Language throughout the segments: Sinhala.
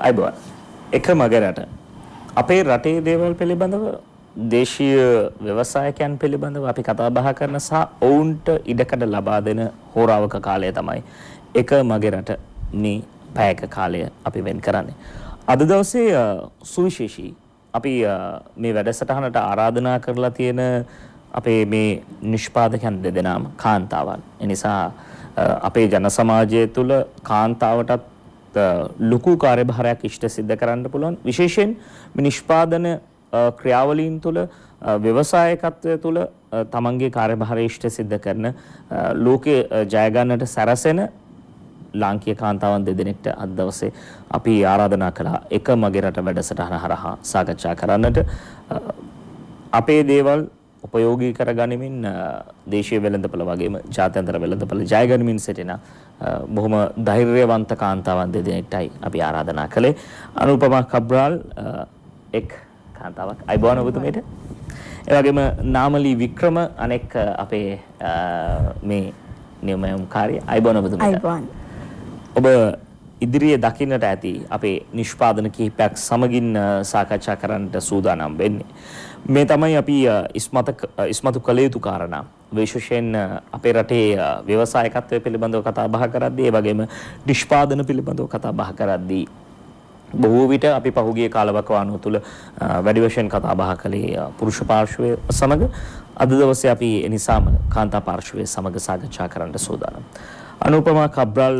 අයිබෝන් එක මගේ රට අපේ රටේ දේවල් පිළිබඳව දේශීය ව්‍යවසායකයන් පිළිබඳව අපි කතා බහ කරන සහ ඔවුන්ට ඉඩකඩ ලබා දෙන හෝරාවක කාලය තමයි එක මගේ රට මේ පැයක කාලය අපි වෙන් කරන්නේ. අද දවසේ සුවිශේෂී අපි මේ වැඩසටහනට ආරාධනා කරලා තියෙන අපේ මේ නිෂ්පාදකයන් දෙදෙනාම කාන්තාවන්. ඒ නිසා අපේ ජන සමාජය තුළ කාන්තාවටත් ලොකු කාර්යභාරයක් ඉෂ්ට සිද්ධ කරන්න පුළුවන්. විශේෂයෙන් මේ නිෂ්පාදන ක්‍රියාවලීන් තුළ ව්‍යවසායකත්වය තුළ තමන්ගේ කාර්යභාරය ඉෂ්ට සිද්ධ කරන ලෝකයේ ජය ගන්නට සැරසෙන ලාංකීය කාන්තාවන් දෙදෙනෙක්ට අද දවසේ අපි ආරාධනා කළා එක මගේ රට වැඩසටහන හරහා සාකච්ඡා කරන්නට. අපේ දේවල් උපයෝගී කරගනිමින් දේශීය වෙළඳපොළ වගේම ජාත්‍යන්තර වෙළඳපොළ ජය ගනිමින් සිටින බොහොම ධෛර්යවන්ත කාන්තාවන් දෙදෙනෙක්ටයි අපි ආරාධනා කළේ. අනුපමා කබ්‍රාල් එක් කාන්තාවක් අයිබෝන් ඔබතුමීට. ඒ වගේම නාමලී වික්‍රම අනෙක් අපේ මේ නියමයම්කාරී අයිබෝන් ඔබතුමීට. අයිබෝන්. ඔබ ඉදිරියේ දකින්නට ඇති අපේ නිෂ්පාදන කිහිපයක් සමගින් සාකච්ඡා කරන්නට සූදානම් වෙන්නේ. මේ තමයි අපි ඉස්මතු කළ යුතු කාරණා. විශේෂයෙන් අපේ රටේ ව්‍යවසායකත්වය පිළිබඳව කතා බහ කරද්දී, ඒ වගේම නිෂ්පාදන පිළිබඳව කතා බහ කරද්දී බොහෝ විට අපි පහුගිය කාලවකවානුව තුළ වැඩි වශයෙන් කතා බහ කළේ පුරුෂ පාර්ශවය සමග. අද දවසේ අපි ඒ නිසාම කාන්තා පාර්ශවය සමග සාකච්ඡා කරන්න සූදානම්. අනුපමා කබ්‍රාල්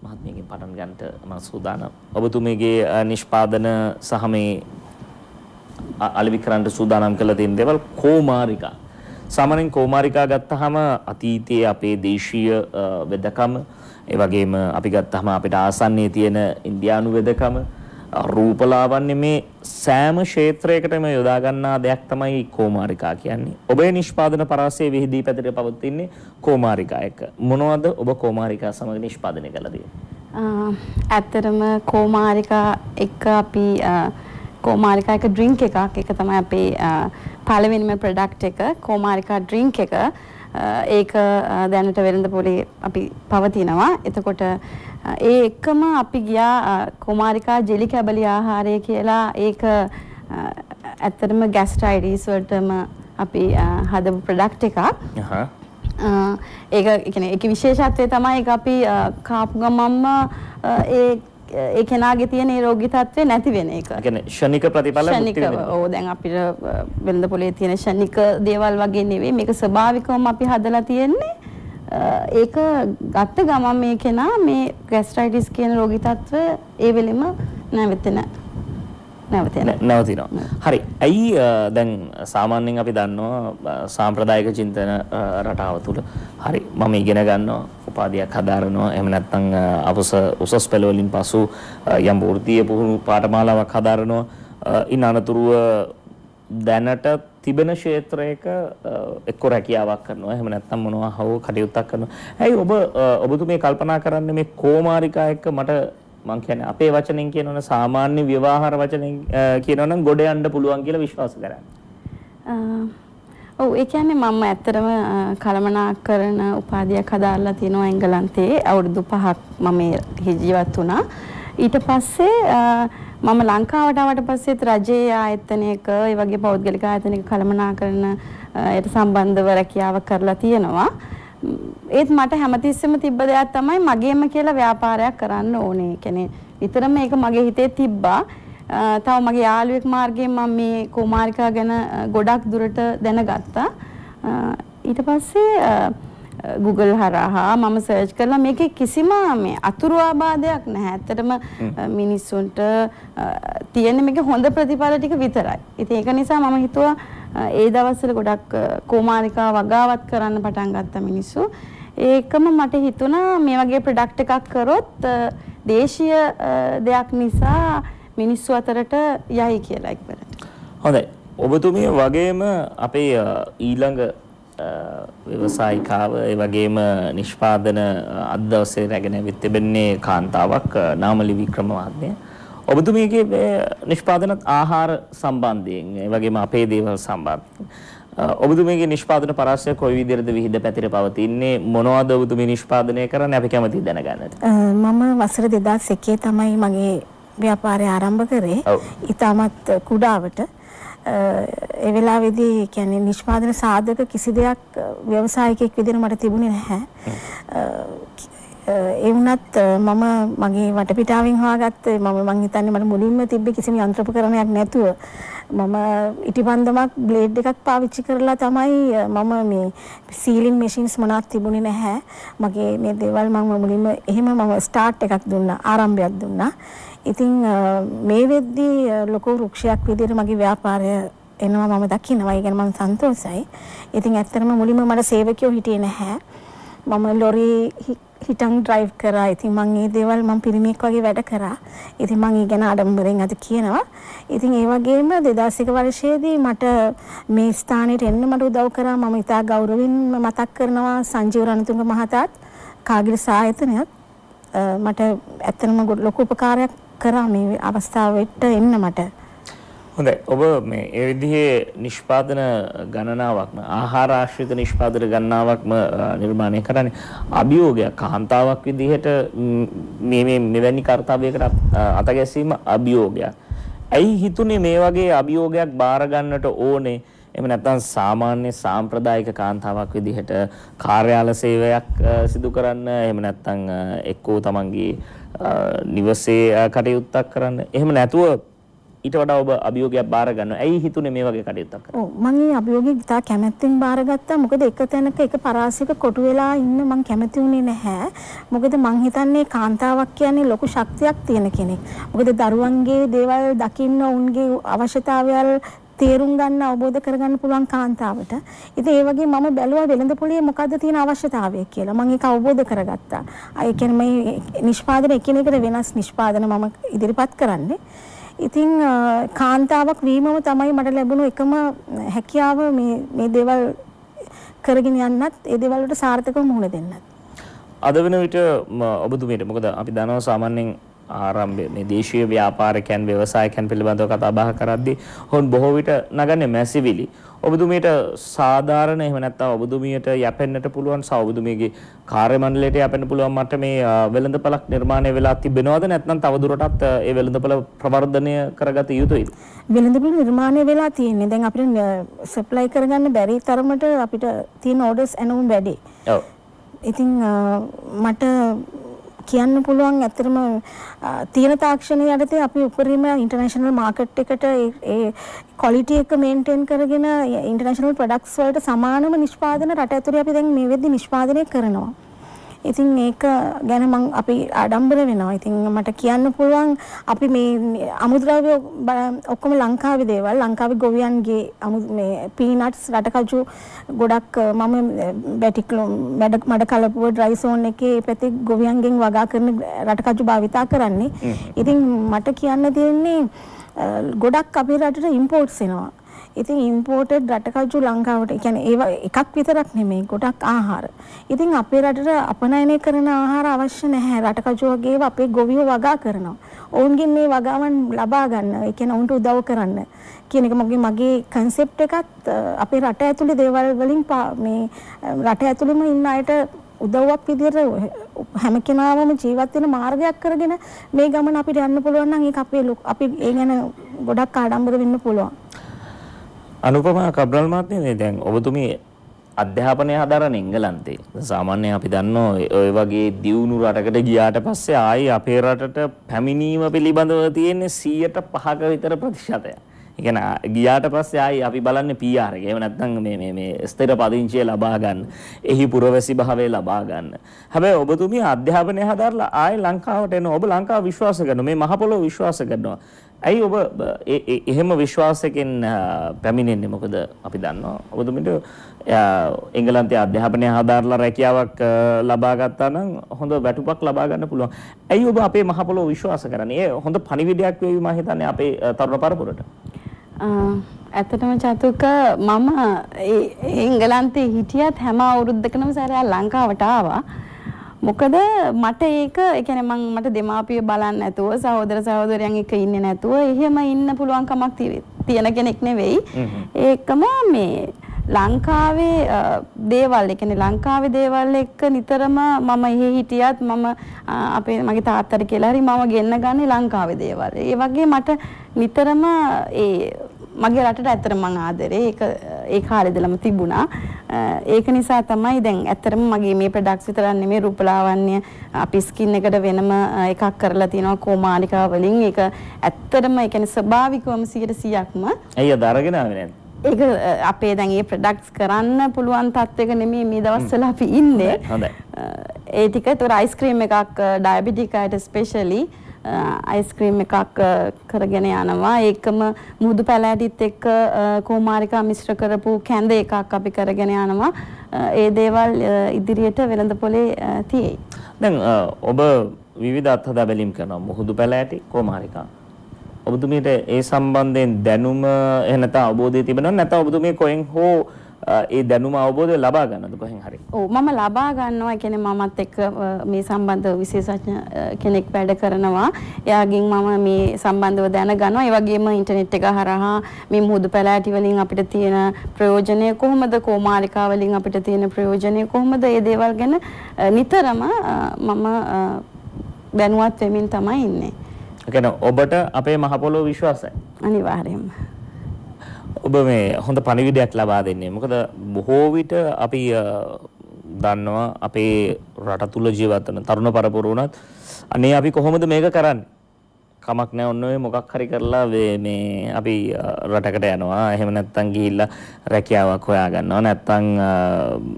මහත්මියගෙන් පටන් ගන්නට මම සූදානම්. ඔබතුමීගේ නිෂ්පාදන සහ මේ අලෙවි කරන්න සූදානම් කළ තියෙන දේවල් කෝමාරිකා. සාමාන්‍යයෙන් කෝමාරිකා ගත්තාම අතීතයේ අපේ දේශීය වෙදකම, ඒ වගේම අපි ගත්තාම අපිට ආසන්නයේ තියෙන ඉන්දියානු වෙදකම, රූපලාවන්‍ය, මේ සෑම ක්ෂේත්‍රයකටම යොදා ගන්නා දෙයක් තමයි කෝමාරිකා කියන්නේ. ඔබේ නිෂ්පාදන පරාසයේ විහිදී පැතිර පවතින්නේ කෝමාරිකා එක. මොනවද ඔබ කෝමාරිකා සමග නිෂ්පාදනය කළා තියෙන්නේ? ඇත්තටම කෝමාරිකා එක අපි කෝමාරිකා එක ඩ්‍රින්ක් එකක්. ඒක තමයි අපේ පළවෙනිම ප්‍රොඩක්ට් එක, කෝමාරිකා ඩ්‍රින්ක් එක. ඒක දැනට වෙළඳපොලේ අපි පවතිනවා. එතකොට ඒ එක්කම අපි ගියා කෝමාරිකා ජෙලි කැබලි ආහාරය කියලා. ඒක ඇත්තටම ગેස්ට්‍රයිටිස් වලටම අපි හදපු ප්‍රොඩක්ට් එකක්. ඒක කියන්නේ ඒකේ විශේෂත්වය තමයි ඒක අපි කාපු ගමන්ම ඒ කෙනාගේ තියෙන ඒ රෝගී තත්ත්වේ නැති වෙන එක. ඒ කියන්නේ ෂණික ප්‍රතිඵල මුක්ති වෙනවා. ඔව් දැන් අපිට වෙළඳපොලේ තියෙන ෂණික දේවල් වගේ නෙවෙයි. මේක ස්වභාවිකවම අපි හදලා තියෙන්නේ. ඒක ගත්ත ගමන් මේ කෙනා මේ ગેස්ට්‍රයිටිස් කියන රෝගී තත්ත්වය ඒ වෙලෙම නවතිනවා. හරි. ඇයි දැන් සාමාන්‍යයෙන් අපි දන්නවා සාම්ප්‍රදායික චින්තන රටාව තුළ හරි මම ඉගෙන ගන්නවා, උපාධියක් හදාරනවා, එහෙම නැත්නම් උසස් පෙළ වලින් පසු යම් වෘත්තීය පුහුණු පාඨමාලාවක් හදාරනවා. ඉන් අනතුරුව දැනට තිබෙන ක්ෂේත්‍රයක එක්ක රැකියාවක් කරනවා, එහෙම නැත්නම් මොනවා හෝ කටයුත්තක් කරනවා. ඇයි ඔබතුමී කල්පනා කරන්නේ මේ කෝමාරිකා එක්ක මට මං කියන්නේ අපේ වචනෙන් කියනවනේ සාමාන්‍ය ව්‍යවහාර වචනෙන් කියනවනම් ගොඩ යන්න පුළුවන් කියලා විශ්වාස කරන්නේ? ඔව් ඒ කියන්නේ මම ඇත්තටම කළමනාකරන උපාධියක් හදාarලා තියෙනවා එංගලන්තයේ. අවුරුදු 5ක් මම ජීවත් වුණා. ඊට පස්සේ මම ලංකාවට ආවට පස්සෙත් රජයේ ආයතනයක, ඒ වගේ පෞද්ගලික ආයතනයක කළමනාකරන යට සම්බන්ධව රැකියාවක් කරලා තියෙනවා. ඒත් මට හැමතිස්සෙම තිබ්බ දෙයක් තමයි මගේම කියලා ව්‍යාපාරයක් කරන්න ඕනේ. කියන්නේ විතරම මේක මගේ හිතේ තිබ්බා. තව මගේ යාළුවෙක් මාර්ගයෙන් මම මේ කෝමාරිකා ගැන ගොඩක් දුරට දැනගත්තා. ඊට පස්සේ Google හරහා මම සර්ච් කළා. මේකේ කිසිම මේ අතුරු ආබාධයක් නැහැ. ඇත්තටම මිනිස්සුන්ට තියෙන මේක හොඳ ප්‍රතිඵල ටික විතරයි. ඉතින් ඒක නිසා මම හිතුවා ඒ දවස්වල ගොඩක් කෝමාරිකා වගාවත් කරන්න පටන් ගත්ත මිනිස්සු. ඒකම මට හිතුණා මේ වගේ ප්‍රොඩක්ට් එකක් කරොත් දේශීය දෙයක් නිසා මිනිස්සු අතරට යයි කියලා ඉක්මනට. හොඳයි. ඔබතුමිය වගේම අපේ ඊළඟ ව්‍යවසායිකාව, ඒ වගේම නිෂ්පාදන අද දවසේ රැගෙන ඇවිත් තිබෙන්නේ කාන්තාවක් නාමලි වික්‍රම මහත්මිය. ඔබතුමියගේ නිෂ්පාදන ආහාර සම්බන්ධයෙන්, ඒ වගේම අපේ දේවල් සම්බන්ධයෙන් ඔබතුමියගේ නිෂ්පාදන පරාසය කොයි විදිහටද විහිද පැතිර පවතින්නේ? මොනවද ඔබතුමිය නිෂ්පාදනය කරන්නේ? අපි කැමතියි දැනගන්නට. මම වසර 2001 තමයි මගේ ව්‍යාපාරය ආරම්භ කරේ. ඊටමත් කුඩාවට ඒ වෙලාවේදී කියන්නේ නිෂ්පාදන සාධක කිසි දෙයක් ව්‍යවසායකයෙක් විදිහට මට තිබුණේ නැහැ. ඒ වුණත් මම මගේ වටපිටාවෙන් හොයාගත්තේ මම හිතන්නේ මට මුලින්ම තිබ්බේ කිසිම යන්ත්‍රෝපකරණයක් නැතුව මම ඉටිපන්දමක් බ්ලේඩ් එකක් පාවිච්චි කරලා තමයි මම මේ සීලින් මැෂින්ස් මොනවත් තිබුණේ නැහැ. මගේ මේ දේවල් මම මුලින්ම එහෙම මම ස්ටාර්ට් එකක් දුන්නා, ආරම්භයක් දුන්නා. ඉතින් මේ වෙද්දී ලොකු වෘක්ෂයක් විදිහට මගේ ව්‍යාපාරය එනවා මම දකිනවා. ඒ කියන්නේ මම සන්තෝෂයි. ඉතින් ඇත්තටම මුලින්ම මට සේවකයෝ හිටියේ නැහැ. මම ලොරි හිටන් ඩ්‍රයිව් කරා. ඉතින් මම මේ දේවල් මම පිරිමියෙක් වගේ වැඩ කරා. ඉතින් මම ඒ ගැන ආඩම්බරෙන් අද කියනවා. ඉතින් ඒ වගේම 2001 වර්ෂයේදී මට මේ ස්ථානෙට එන්න මට උදව් කරා. මම ඉතා ගෞරවයෙන් මතක් කරනවා සංජීව රණතුංග මහතාත් කාගිරි සායතනයත් මට ඇත්තටම ලොකු උපකාරයක් කරා මේ අවස්ථාවට එන්න මට. හොඳයි. ඔබ මේ ඒ විදිහේ නිෂ්පාදන ගණනාවක්ම ආහාර ආශ්‍රිත නිෂ්පාදන ගණනාවක්ම නිර්මාණය කරන්නේ අභියෝගයක් කාන්තාවක් විදිහට මේ මෙවැනි කාර්යයකට අතගැසීම අභියෝගයක්. ඇයි හිතුනේ මේ වගේ අභියෝගයක් බාර ගන්නට ඕනේ? එහෙම නැත්නම් සාමාන්‍ය සාම්ප්‍රදායික කාන්තාවක් විදිහට කාර්යාල සේවයක් සිදු කරන්න, එහෙම නැත්නම් එක්කෝ තමන්ගේ නිවසේ කටයුත්තක් කරන්න. එහෙම නැතුව ඊට වඩා ඔබ අභියෝගයක් බාර ගන්නවා. ඇයි හිතුනේ මේ වගේ කටයුත්තක් කරන්න? ඔව් මම මේ අභියෝගය ඉතා කැමැත්තෙන් බාරගත්තා. මොකද එක තැනක එක පරාසයක කොටු වෙලා ඉන්න මම කැමති වුණේ නැහැ. මොකද මං හිතන්නේ කාන්තාවක් කියන්නේ ලොකු ශක්තියක් තියෙන කෙනෙක්. මොකද දරුවන්ගේ දේවල් දකින්න, උන්ගේ අවශ්‍යතාවයල් තේරුම් ගන්න, අවබෝධ කරගන්න පුළුවන් කාන්තාවට. ඉතින් ඒ වගේ මම බැලුවා වෙළඳ පොලේ මොකද්ද තියෙන අවශ්‍යතාවය කියලා. මම ඒක අවබෝධ කරගත්තා. ඒ කියන්නේ මේ නිෂ්පාදන එකිනෙකට වෙනස් නිෂ්පාදන මම ඉදිරිපත් කරන්නේ. ඉතින් කාන්තාවක් වීමම තමයි මට ලැබුණු එකම හැකියාව මේ දේවල් කරගෙන යන්නත්, ඒ දේවල් වලට සාර්ථකව මුහුණ දෙන්නත්. අද වෙන විට ඔබතුමීට මොකද අපි දනවා සාමාන්‍යයෙන් ආරම්භයේ මේ දේශීය ව්‍යාපාරිකයන් ව්‍යවසායකයන් පිළිබඳව කතා බහ කරද්දී හොන් බොහෝ විට නගන්නේ මැසිවිලි. ඔබතුමීට සාධාරණ එහෙම නැත්නම් ඔබතුමියට යැපෙන්නට පුළුවන් ඔබතුමියගේ කාර්ය මණ්ඩලයට යැපෙන්න පුළුවන් මට මේ වෙළඳපළක් නිර්මාණය වෙලා තිබෙනවද නැත්නම් තවදුරටත් ඒ වෙළඳපළ ප්‍රවර්ධනය කරගත යුතුයිද? වෙළඳපොළ නිර්මාණය වෙලා තියෙන්නේ. දැන් අපිට සප්ලයි කරගන්න බැරි තරමට අපිට තියෙන ඕඩර්ස් එනවුම් වැඩි. ඔව්. ඉතින් මට කියන්න පුළුවන් ඇත්තටම තියෙන තාක්ෂණය යටතේ අපි උපරිම ඉන්ටර්නැෂනල් මාකට් එකට ඒ ක්වොලිටි එක මේන්ටේන් කරගෙන ඉන්ටර්නැෂනල් ප්‍රොඩක්ට්ස් වලට සමානම නිෂ්පාදන රට ඇතුලේ අපි දැන් මේ වෙද්දි නිෂ්පාදනය කරනවා. ඉතින් ඒක ගැන මම අපි ආඩම්බර වෙනවා. ඉතින් මට කියන්න පුළුවන් අපි මේ අමුද්‍රව්‍ය ඔක්කොම ලංකාවේ දේවල්, ලංකාවේ ගොවියන්ගේ මේ පීනට්ස්, රටකජු ගොඩක් මම මඩ කලපුව ඩ්‍රයි සෝන් එකේ පැත්තේ ගොවියන්ගෙන් වගා කරන රටකජු භාවිතා කරන්නේ. ඉතින් මට කියන්න තියෙන්නේ ගොඩක් අපේ රටට ඉම්පෝර්ට්ස් එනවා. ඉතින් ඉම්පෝර්ටඩ් රටකජු ලංකාවට කියන්නේ ඒවා එකක් විතරක් නෙමෙයි ගොඩක් ආහාර. ඉතින් අපේ රටට අපනයනය කරන ආහාර අවශ්‍ය නැහැ. රටකජු වගේ ඒවා අපේ ගොවියෝ වගා කරනවා. ඔවුන්ගෙන් මේ වගාවන් ලබා ගන්න, ඒ කියන්නේ ඔවුන්ට උදව් කරන්න කියන එක මගේ කන්සෙප්ට් එකත් අපේ රට ඇතුලේ දේවල් වලින් මේ රට ඇතුලේම ඉන්න අයට උදව්වක් විදියට හැම කෙනාම ජීවත් වෙන මාර්ගයක් කරගෙන මේ ගමන අපිට යන්න පුළුවන් නම් ඒක අපි ඒ ගැන ගොඩක් ආඩම්බර වෙන්න පුළුවන්. අනුපමා කබ්‍රල් මහත්මිය දැන් ඔබතුමී අධ්‍යාපනය හදාරන එංගලන්තේ සාමාන්‍යයෙන් අපි දන්නවා ඔය වගේ දියුණු රටකට ගියාට පස්සේ ආයි අපේ රටට පැමිණීම පිළිබඳව තියෙන්නේ 105ක විතර ප්‍රතිශතයක්. ඒ කියන්නේ ගියාට පස්සේ ආයි අපි බලන්නේ PR එක. එහෙම නැත්නම් මේ ස්ථිර පදිංචිය ලබා ගන්න. එහි පුරවැසි භාවය ලබා ගන්න. හැබැයි ඔබතුමී අධ්‍යාපනය හදාරලා ආයි ලංකාවට එනවා. ඔබ ලංකාව විශ්වාස කරනවා. මේ මහ පොළොව විශ්වාස කරනවා. ඇයි ඔබ එහෙම විශ්වාසයෙන් පැමිණෙන්නේ? මොකද අපි දන්නවා ඔබතුමිට එංගලන්තයේ අධ්‍යාපනය හදාarලා රැකියාවක් ලබා ගත්තා නම් හොඳ වැටුපක් ලබා ගන්න පුළුවන්. ඇයි ඔබ අපේ මහ පොළොව විශ්වාස කරන්නේ? ඒ හොඳ පණිවිඩයක් වෙයි මම හිතන්නේ අපේ තරුණ පරපුරට. ඇත්තටම චතුක මම එංගලන්තේ හිටියත් හැම අවුරුද්දකම සැරයක් ලංකාවට ආවා. මොකද මට ඒක ඒ කියන්නේ මට දෙමාපිය බලන්න නැතුව සහෝදර සහෝදරයන් එක්ක ඉන්නේ නැතුව එහෙම ඉන්න පුළුවන් කමක් තියෙන කෙනෙක් නෙවෙයි. ඒකම මේ ලංකාවේ දේවල් ඒ කියන්නේ ලංකාවේ දේවල් එක්ක නිතරම මම එහෙ හිටියත් මම මගේ තාත්තට කියලා හරි මම ගෙන්න ගන්නේ ලංකාවේ දේවල්. ඒ වගේ මට නිතරම මගේ රටට ඇත්තටම මං ආදරේ ඒ කාලේ ඉඳලම තිබුණා. ඒක නිසා තමයි දැන් ඇත්තටම මගේ මේ ප්‍රොඩක්ට්ස් විතරක් නෙමෙයි රූපලාවන්‍ය අපි ස්කින් එකට වෙනම එකක් කරලා තියෙනවා කොමාරිකා වලින්. ඒක ඇත්තටම ඒ කියන්නේ ස්වභාවිකවම 100%ක්ම. ඇයි අද අරගෙන ආවේ නැද්ද? ඒක අපේ දැන් මේ ප්‍රොඩක්ට්ස් කරන්න පුළුවන් තත්ත්වයක නෙමෙයි මේ දවස්වල අපි ඉන්නේ. හොඳයි. ඒ ටික ඒතර අයිස්ක්‍රීම් එකක් ඩයබටික් අයට ස්පෙෂලි අයිස්ක්‍රීම් එකක් කරගෙන යනවා. ඒකම මුහුදු පැලෑටිත් එක්ක කුමාරිකා මිශ්‍ර කරපු කැඳ එකක් අපි කරගෙන යනවා. ඒ දේවල් ඉදිරියට වෙළඳපොලේ තියෙයි. දැන් ඔබ විවිධ අත්හදා බැලීම් කරනවා මුහුදු පැලෑටි කුමාරිකා. ඔබතුමීට ඒ සම්බන්ධයෙන් දැනුම එහෙනම් අවබෝධය තිබෙනවද නැත්නම් ඔබතුමී කොහෙන් හෝ ඒ දැනුම අවබෝධය ලබා ගන්නවද කොහෙන් හරි? ඔව් මම ලබා ගන්නවා. ඒ කියන්නේ මමත් එක්ක මේ සම්බන්ධ විශේෂඥ කෙනෙක් වැඩ කරනවා. එයාගෙන් මම මේ සම්බන්ධව දැනගන්නවා. ඒ වගේම ඉන්ටර්නෙට් එක හරහා මේ මුහුදු පැලෑටි වලින් අපිට තියෙන ප්‍රයෝජනය කොහොමද, කුමාරිකා වලින් අපිට තියෙන ප්‍රයෝජනය කොහොමද, මේ දේවල් ගැන නිතරම මම දැනුවත් වෙමින් තමයි ඉන්නේ. ඒ කියන්නේ ඔබට අපේ මහ පොළොව විශ්වාසයි. අනිවාර්යයෙන්ම. ඔබ මේ හොඳ පණිවිඩයක් ලබා දෙන්නේ. මොකද බොහෝ විට අපි දන්නවා අපේ රට තුල ජීවත් වෙන තරුණ පරපුර උනත් අනේ අපි කොහොමද මේක කරන්නේ? කමක් නැහැ ඔන්න ඔය මොකක් හරි කරලා මේ අපි රටකට යනවා. එහෙම නැත්නම් ගිහිල්ලා රැකියාවක් හොයා ගන්නවා. නැත්නම්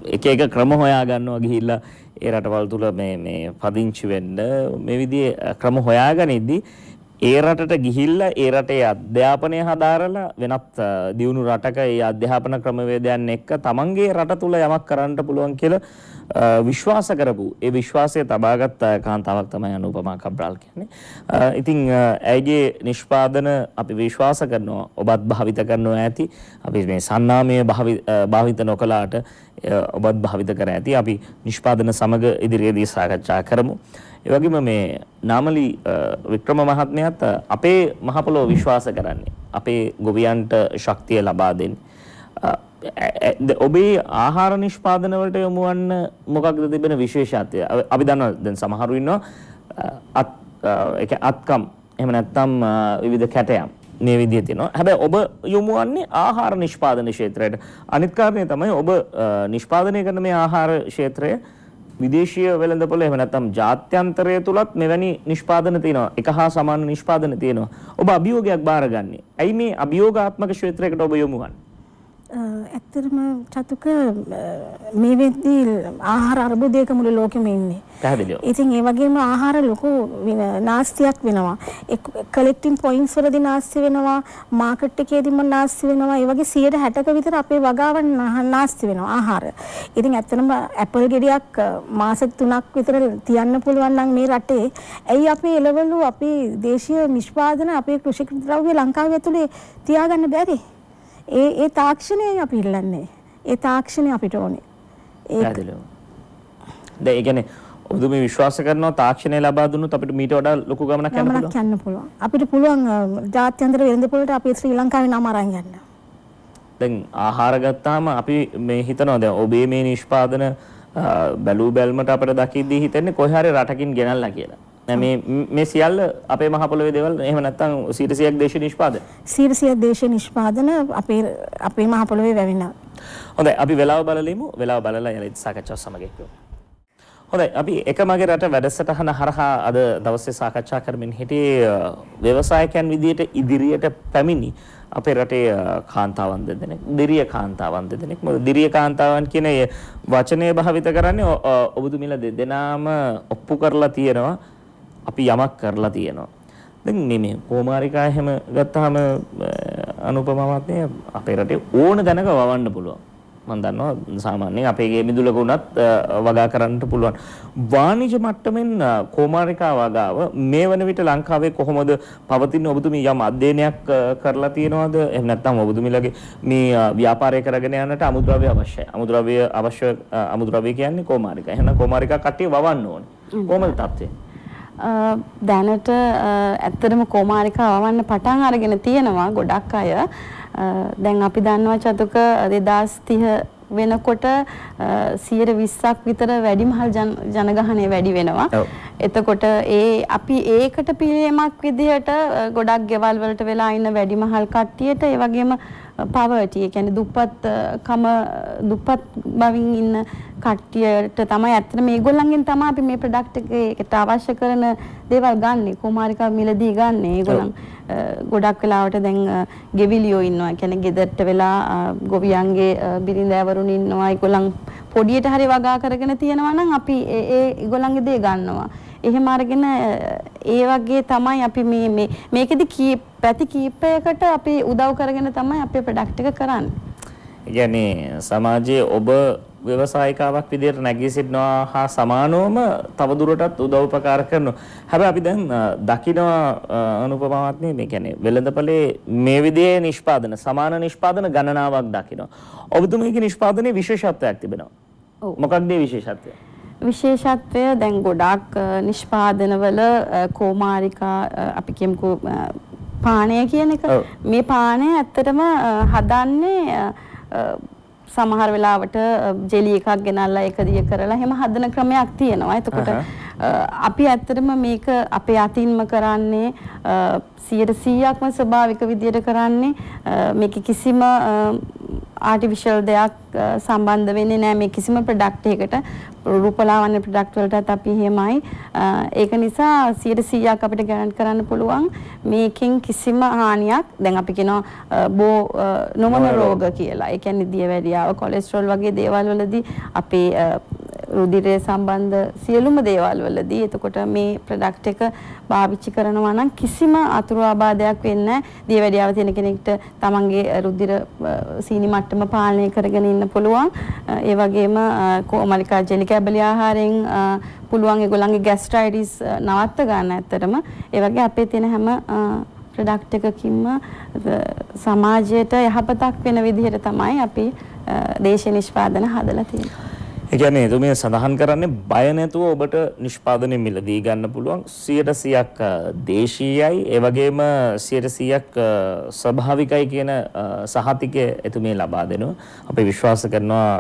එක එක ක්‍රම හොයා ගන්නවා ගිහිල්ලා ඒ රටවල් තුල මේ පදිංචි වෙන්න මේ විදිහේ ක්‍රම හොයාගනිද්දී ඒ රටට ගිහිල්ලා ඒ රටේ අධ්‍යාපනය හදාරලා වෙනත් දියුණු රටක ඒ අධ්‍යාපන ක්‍රමවේදයන් එක්ක තමන්ගේ රට තුල යමක් කරන්න පුළුවන් කියලා විශ්වාස කරපු ඒ විශ්වාසය තබාගත් කාන්තාවක් තමයි අනුපමා කබ්‍රාල් කියන්නේ. ඉතින් ඇයිගේ නිෂ්පාදන අපි විශ්වාස කරනවා ඔබත් භාවිත කරනවා ඇති. අපි මේ සන්නාමය භාවිත නොකලාට ඔබත් භාවිත කර ඇති. අපි නිෂ්පාදන සමග ඉදිරියේදී සාකච්ඡා කරමු. ඒ වගේම මේ නාමලි වික්‍රම මහත්මයාත් අපේ මහ පොළොව විශ්වාස කරන්නේ අපේ ගොවියන්ට ශක්තිය ලබා දෙන්නේ. ඔබේ ආහාර නිෂ්පාදන වලට යොමු වන්න මොකක්ද තිබෙන විශේෂත්වය? අපි දන්නවා දැන් සමහරු ඉන්නවා අත්කම් එහෙම නැත්නම් විවිධ කැටයම් මේ විදිහේ තියෙනවා. හැබැයි ඔබ යොමු වන්නේ ආහාර නිෂ්පාදන ක්ෂේත්‍රයට. අනිත් කාරණේ තමයි ඔබ නිෂ්පාදනය කරන මේ ආහාර ක්ෂේත්‍රය විදේශීය වෙළඳපොළ එහෙම නැත්නම් ජාත්‍යන්තරය තුලත් මෙවැනි නිෂ්පාදන තියෙනවා. එක හා සමාන නිෂ්පාදන තියෙනවා. ඔබ අභියෝගයක් බාරගන්නේ. ඇයි මේ අභියෝගාත්මක ක්ෂේත්‍රයකට ඔබ යොමු වන්නේ? ඇත්තටම චතුක මේ වෙද්දී ආහාර අර්බුදයක මුළු ලෝකෙම ඉන්නේ. පැහැදිලිව. ඉතින් ඒ වගේම ආහාර ලොකු නාස්තියක් වෙනවා. කලෙක්ටින් පොයින්ට්ස් වලදී නාස්ති වෙනවා, මාකට් එකේදීම නාස්ති වෙනවා. ඒ වගේ 60% විතර අපේ වගාවන් නාස්ති වෙනවා ආහාර. ඉතින් ඇත්තටම ඇපල් ගෙඩියක් මාස 3ක් විතර තියන්න පුළුවන් නම් මේ රටේ ඇයි අපේ එළවලු අපේ දේශීය නිෂ්පාදන අපේ කෘෂි ද්‍රව්‍ය ලංකාවේ ඇතුලේ තියාගන්න බැරි? ඒ තාක්ෂණය අපි ඉල්ලන්නේ. ඒ තාක්ෂණය අපිට ඕනේ. පැහැදිලිව. දැන් ඒ කියන්නේ ඔබතුමී විශ්වාස කරනවා තාක්ෂණය ලබා දුන්නොත් අපිට මීට වඩා ලොකු ගමනක් යන්න පුළුවන්. අපිට පුළුවන් ජාත්‍යන්තර වෙළඳපොළට අපි ශ්‍රී ලංකාවේ නම අරන් යන්න. දැන් ආහාර ගත්තාම අපි මේ හිතනවා දැන් ඔබේ මේ නිෂ්පාදන බැලූ බැල්මට අපිට දකිද්දී හිතන්නේ කොහේ හරි රටකින් ගෙනල්ලා කියලා. මේ සියල්ල අපේ මහ පොළොවේ දේවල් එහෙම නැත්නම් 100% දේශීය නිෂ්පාදන 100% දේශීය නිෂ්පාදන අපේ මහ පොළොවේ වැවෙනවා. හොඳයි අපි වෙලාව බලලෙමු. වෙලාව බලලා යලිත් සාකච්ඡාව සමග එක්කමු. හොඳයි අපි එකමගේ රට වැඩසටහන හරහා අද දවසේ සාකච්ඡා කරමින් හිටියේ ව්‍යවසායකයන් විදියට ඉදිරියට පැමිණි අපේ රටේ කාන්තාවන් දෙදෙනෙක්, දිරිය කාන්තාවන් දෙදෙනෙක්. මොකද දිරිය කාන්තාවන් කියන වචනය භාවිත කරන්නේ ඔබතුමීලා දෙදෙනාම ඔප්පු කරලා තියෙනවා අපි යමක් කරලා තියෙනවා. දැන් මේ කුමාරිකා එහෙම ගත්තාම අනුපමවත් නේ අපේ රටේ ඕන දැනක වවන්න පුළුවන්. මම දන්නවා සාමාන්‍යයෙන් අපේ ගේ මිදුලක උනත් වගා කරන්නට පුළුවන්. වාණිජ මට්ටමින් කුමාරිකා වගාව මේ වන විට ලංකාවේ කොහොමද පවතින්නේ? ඔබතුමී යම් අධ්‍යයනයක් කරලා තියෙනවද? එහෙම නැත්නම් ඔබතුමීලගේ මේ ව්‍යාපාරය කරගෙන යන්නට අමුද්‍රව්‍ය අවශ්‍යයි. අමුද්‍රව්‍ය කියන්නේ කුමාරිකා. එහෙනම් කුමාරිකා කට්ටිය වවන්න ඕනේ. කොහොමද තත්ත්වය? දැනට ඇත්තටම කුමාරිකා වවන්න පටන් අරගෙන තියෙනවා ගොඩක් අය. දැන් අපි දන්නවා චතුක 2030 වෙනකොට 120ක් විතර වැඩිමහල් ජනගහනය වැඩි වෙනවා. එතකොට අපි ඒකට පිළියමක් විදිහට ගොඩක් ගෙවල් වලට වෙලා ඉන්න වැඩිමහල් කට්ටියට ඒ වගේම පවර්ටි ඒ කියන්නේ දුප්පත් බවින් ඉන්න කට්ටියට තමයි ඇත්තට මේගොල්ලන්ගෙන් තමයි අපි මේ ප්‍රොඩක්ට් එකට අවශ්‍ය කරන දේවල් ගන්නෙ. කුමාරිකා මිලදී ගන්නෙ. ඒගොල්ලන් ගොඩක් වෙලාවට දැන් ගෙවිලියෝ ඉන්නවා. ඒ කියන්නේ ගෙදරට වෙලා ගොවියන්ගේ බිරිඳෑවරුන් ඉන්නවා. ඒගොල්ලන් පොඩියට හරි වගා කරගෙන තියෙනවා නම් අපි ඒගොල්ලන්ගේ දේ ගන්නවා. එහෙම අරගෙන ඒ වගේ තමයි අපි මේකෙදි පැති කීපයකට අපි උදව් කරගෙන තමයි අපේ ප්‍රොඩක්ට් එක කරන්නේ. ඒ කියන්නේ සමාජයේ ඔබ ව්‍යවසායිකාවක් විදිහට නැගී සිටිනවා හා සමානවම තවදුරටත් උදව්පකාර කරනවා. හැබැයි අපි දැන් දකිනවා අනුපමාවත්නේ මේ කියන්නේ වෙළඳපොලේ මේ විදිහේ නිෂ්පාදන සමාන නිෂ්පාදන ගණනාවක් දකිනවා. ඔබතුමීගේ නිෂ්පාදනයේ විශේෂත්වයක් තිබෙනවා. ඔව්. මොකක්ද ඒ විශේෂත්වය? විශේෂත්වය දැන් ගොඩක් නිෂ්පාදනවල කෝමාරිකා අපි කියමුකෝ පානය කියන එක මේ පානය ඇත්තටම හදන්නේ සමහර වෙලාවට ජෙලි එකක් ගෙනල්ලා ඒක දිය කරලා එහෙම හදන ක්‍රමයක් තියෙනවා. එතකොට අපි ඇත්තටම මේක අපේ අතින්ම කරන්නේ 100%ක්ම ස්වභාවික විදියට කරන්නේ මේක කිසිම ආටිෆිෂල් දෙයක් සම්බන්ධ වෙන්නේ නැහැ මේ කිසිම ප්‍රොඩක්ට් එකකට. රූපලාවන්‍ය ප්‍රොඩක්ට් වලටත් අපි එහෙමයි. ඒක නිසා 100%ක් අපිට ගැරන්ටි කරන්න පුළුවන් මේකෙන් කිසිම හානියක් දැන් අපි කියනවා නොවන රෝග කියලා. ඒ කියන්නේ දියවැඩියාව, කොලෙස්ටරෝල් වගේ දේවල් වලදී අපේ රුධිරය සම්බන්ධ සියලුම දේවල් වලදී එතකොට මේ ප්‍රොඩක්ට් එක පාවිච්චි කරනවා නම් කිසිම අතුරු ආබාධයක් වෙන්නේ නැහැ. දියවැඩියාව තියෙන කෙනෙක්ට තමන්ගේ රුධිර සීනි මට්ටම පාලනය කරගෙන ඉන්න පුළුවන්. ඒ වගේම කොමලිකා ජෙලි කැබලි ආහාරයෙන් පුළුවන් ඒගොල්ලන්ගේ ગેස්ට්‍රයිටිස් නවත්ත ගන්න ඇත්තටම. ඒ වගේ අපේ තියෙන හැම ප්‍රොඩක්ට් එකකින්ම සමාජයට යහපතක් වෙන විදිහට තමයි අපි දේශීය නිෂ්පාදන හදලා තියෙන්නේ. ඒ කියන්නේ එතුමිය සඳහන් කරන්නේ බය නැතුව ඔබට නිෂ්පාදනය මිලදී ගන්න පුළුවන් 100%ක් දේශීයයි ඒ වගේම 100%ක් ස්වභාවිකයි කියන සහතිකය එතුමිය ලබා දෙනවා. අපි විශ්වාස කරනවා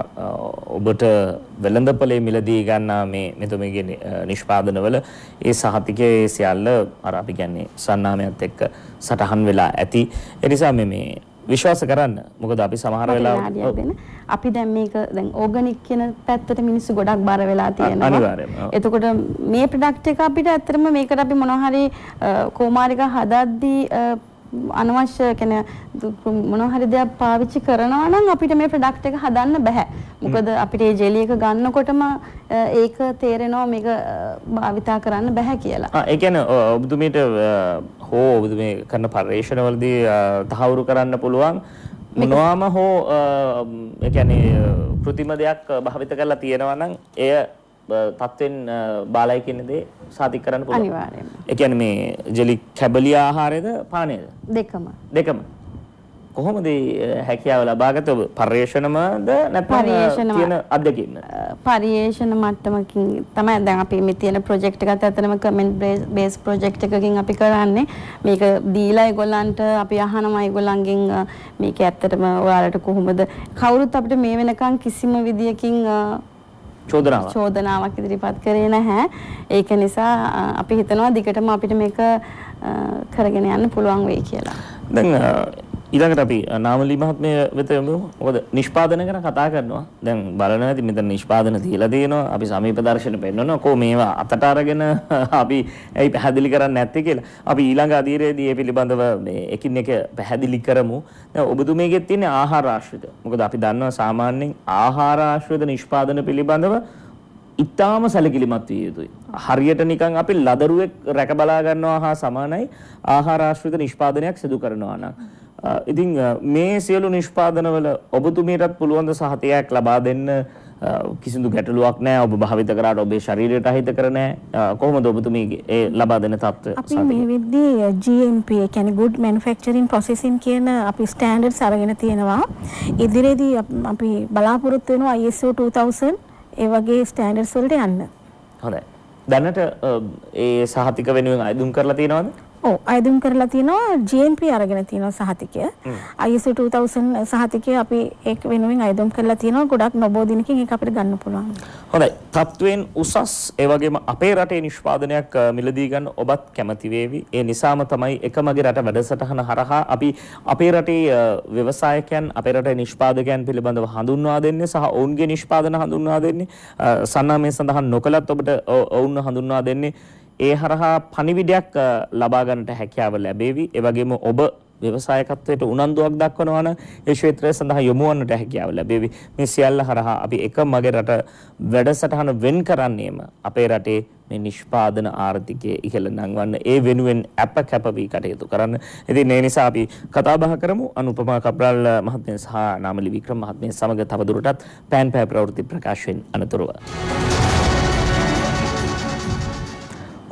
ඔබට වෙළඳපොලේ මිලදී ගන්නා මේ මෙතුමියගේ නිෂ්පාදනවල ඒ සහතිකයේ සියල්ල අර අපි කියන්නේ සන්නාමයත් එක්ක සටහන් වෙලා ඇති. ඒ නිසා මේ විශ්වාස කරන්න. මොකද අපි සමහර වෙලාවට අපි දැන් මේක දැන් ඕගනික් කියන පැත්තට මිනිස්සු ගොඩක් බර වෙලා තියෙනවා. අනිවාර්යයෙන්ම. එතකොට මේ ප්‍රොඩක්ට් එක අපිට ඇත්තටම මේකට අපි මොනවා හරි කෝමාරිකා හදද්දී අනවශ්‍ය කියන්නේ මොනවා හරි දෙයක් පාවිච්චි කරනවා නම් අපිට මේ ප්‍රොඩක්ට් එක හදන්න බෑ. මොකද අපිට මේ ජෙලි එක ගන්නකොටම ඒක තේරෙනවා මේක භාවිතා කරන්න බෑ කියලා. ඒ කියන්නේ ඔබතුමීට ඔබතුමී කරන පරිශ්‍රණවලදී තහවුරු කරන්න පුළුවන් මොනවාම ඒ කියන්නේ કૃතිම දෙයක් භාවිත කරලා තියෙනවා නම් එය තත්වෙන් බාලයි කියන දේ සාතික කරන්න පුළුවන්. අනිවාර්යයෙන්ම. ඒ කියන්නේ මේ ජෙලි කැබලි ආහාරයද පානයද? දෙකම. කොහොමද හැකියාව ලබාගත්තේ ඔබ පරිශ්‍රණමද නැත්නම් තියෙන අත්දැකීම්ද? පරිශ්‍රණ මට්ටමකින් තමයි දැන් අපි මේ තියෙන ප්‍රොජෙක්ට් එකත් ඇත්තටම කමෙන්ට් බේස් ප්‍රොජෙක්ට් එකකින් අපි කරන්නේ. මේක දීලා ඒගොල්ලන්ට අපි අහනවා ඒගොල්ලන්ගෙන් මේක ඇත්තටම ඔයාලට කොහොමද කවුරුත් අපිට මේ වෙනකන් කිසිම විදියකින් චෝදනාවක් ඉදිරිපත් කරේ නැහැ. ඒක නිසා අපි හිතනවා දිගටම අපිට මේක කරගෙන යන්න පුළුවන් වෙයි කියලා. දැන් ඊළඟට අපි නාමලී මහත්මිය වෙත යමු. මොකද නිෂ්පාදන ගැන කතා කරනවා. දැන් බලනවා ඉතින් මෙතන නිෂ්පාදන තියලා තියෙනවා. අපි සමීප දර්ශන පෙන්නනවා. කොහොම මේවා අතට අරගෙන අපි ඇයි පැහැදිලි කරන්නේ නැත්තේ කියලා. අපි ඊළඟ අධීරයේදී මේ පිළිබඳව මේ එකින් එක පැහැදිලි කරමු. දැන් ඔබතුමීගෙත් තියෙන ආහාර ආශ්‍රිත. මොකද අපි දන්නවා සාමාන්‍යයෙන් ආහාර ආශ්‍රිත නිෂ්පාදන පිළිබඳව ඉතාම සැලකිලිමත් විය යුතුයි. හරියට නිකන් අපි ලදරුවෙක් රැක බලා ගන්නවා හා සමානයි ආහාර ආශ්‍රිත නිෂ්පාදනයක් සිදු කරනවා නම්. ඉතින් මේ සියලු නිෂ්පාදනවල ඔබතුමීටත් පුළුවන් ද සහතිකයක් ලබා දෙන්න කිසිදු ගැටලුවක් නැහැ. ඔබ භාවිත කරාට ඔබේ ශරීරයට අහිතකර නැහැ. කොහොමද ඔබතුමීගේ ඒ ලබා දෙන තත්ත්වය? අපි මේ විදිහේ GMP ඒ කියන්නේ good manufacturing processing කියන අපි ස්ටෑන්ඩඩ්ස් අරගෙන තියෙනවා. ඉදිරියේදී අපි බලාපොරොත්තු වෙනවා ISO 2000 ඒ වගේ ස්ටෑන්ඩඩ්ස් වලට යන්න. හොඳයි. දැනට ඒ සහතික වෙනුවෙන් අයදුම් කරලා තියෙනවද? ඔව් අයදුම් කරලා තියෙනවා GMP අරගෙන තියෙනවා සහතිකය. ISO 2000 සහතිකය අපි ඒක වෙනුවෙන් අයදුම් කරලා තියෙනවා. ගොඩක් නොබෝ දිනකින් ඒක අපිට ගන්න පුළුවන්. හොඳයි. තත්වෙන් උසස් ඒ වගේම අපේ රටේ නිෂ්පාදනයක් මිලදී ගන්න ඔබත් කැමති වේවි. ඒ නිසාම තමයි එකමගේ රට වැඩසටහන හරහා අපි අපේ රටේ ව්‍යවසායකයන් අපේ රටේ නිෂ්පාදකයන් පිළිබඳව හඳුන්වා දෙන්නේ සහ ඔවුන්ගේ නිෂ්පාදන හඳුන්වා දෙන්නේ. සන්නාමයේ සඳහන් නොකලත් ඔබට ඔවුන් හඳුන්වා දෙන්නේ. ඒ හරහා පණිවිඩයක් ලබා ගන්නට හැකියාව ලැබේවි. ඒ වගේම ඔබ ව්‍යවසායකත්වයට උනන්දුවක් දක්වනවා නම් ඒ ක්ෂේත්‍රය සඳහා යොමු වන්නට හැකියාව ලැබේවි. මේ සියල්ල හරහා අපි එක මගේ රට වැඩසටහන වෙන් කරන්නේම අපේ රටේ මේ නිෂ්පාදන ආර්ථිකයේ ඉහළ නංවන්න ඒ වෙනුවෙන් අප කැප වී කටයුතු කරන්න. ඉතින් ඒ නිසා අපි කතා බහ කරමු අනුපමා කබ්‍රාල් මහත්මිය සහ නාමලි වික්‍රම මහත්මිය සමග තවදුරටත් පෑන් පෑ ප්‍රවෘත්ති ප්‍රකාශයෙන් අනතුරුව.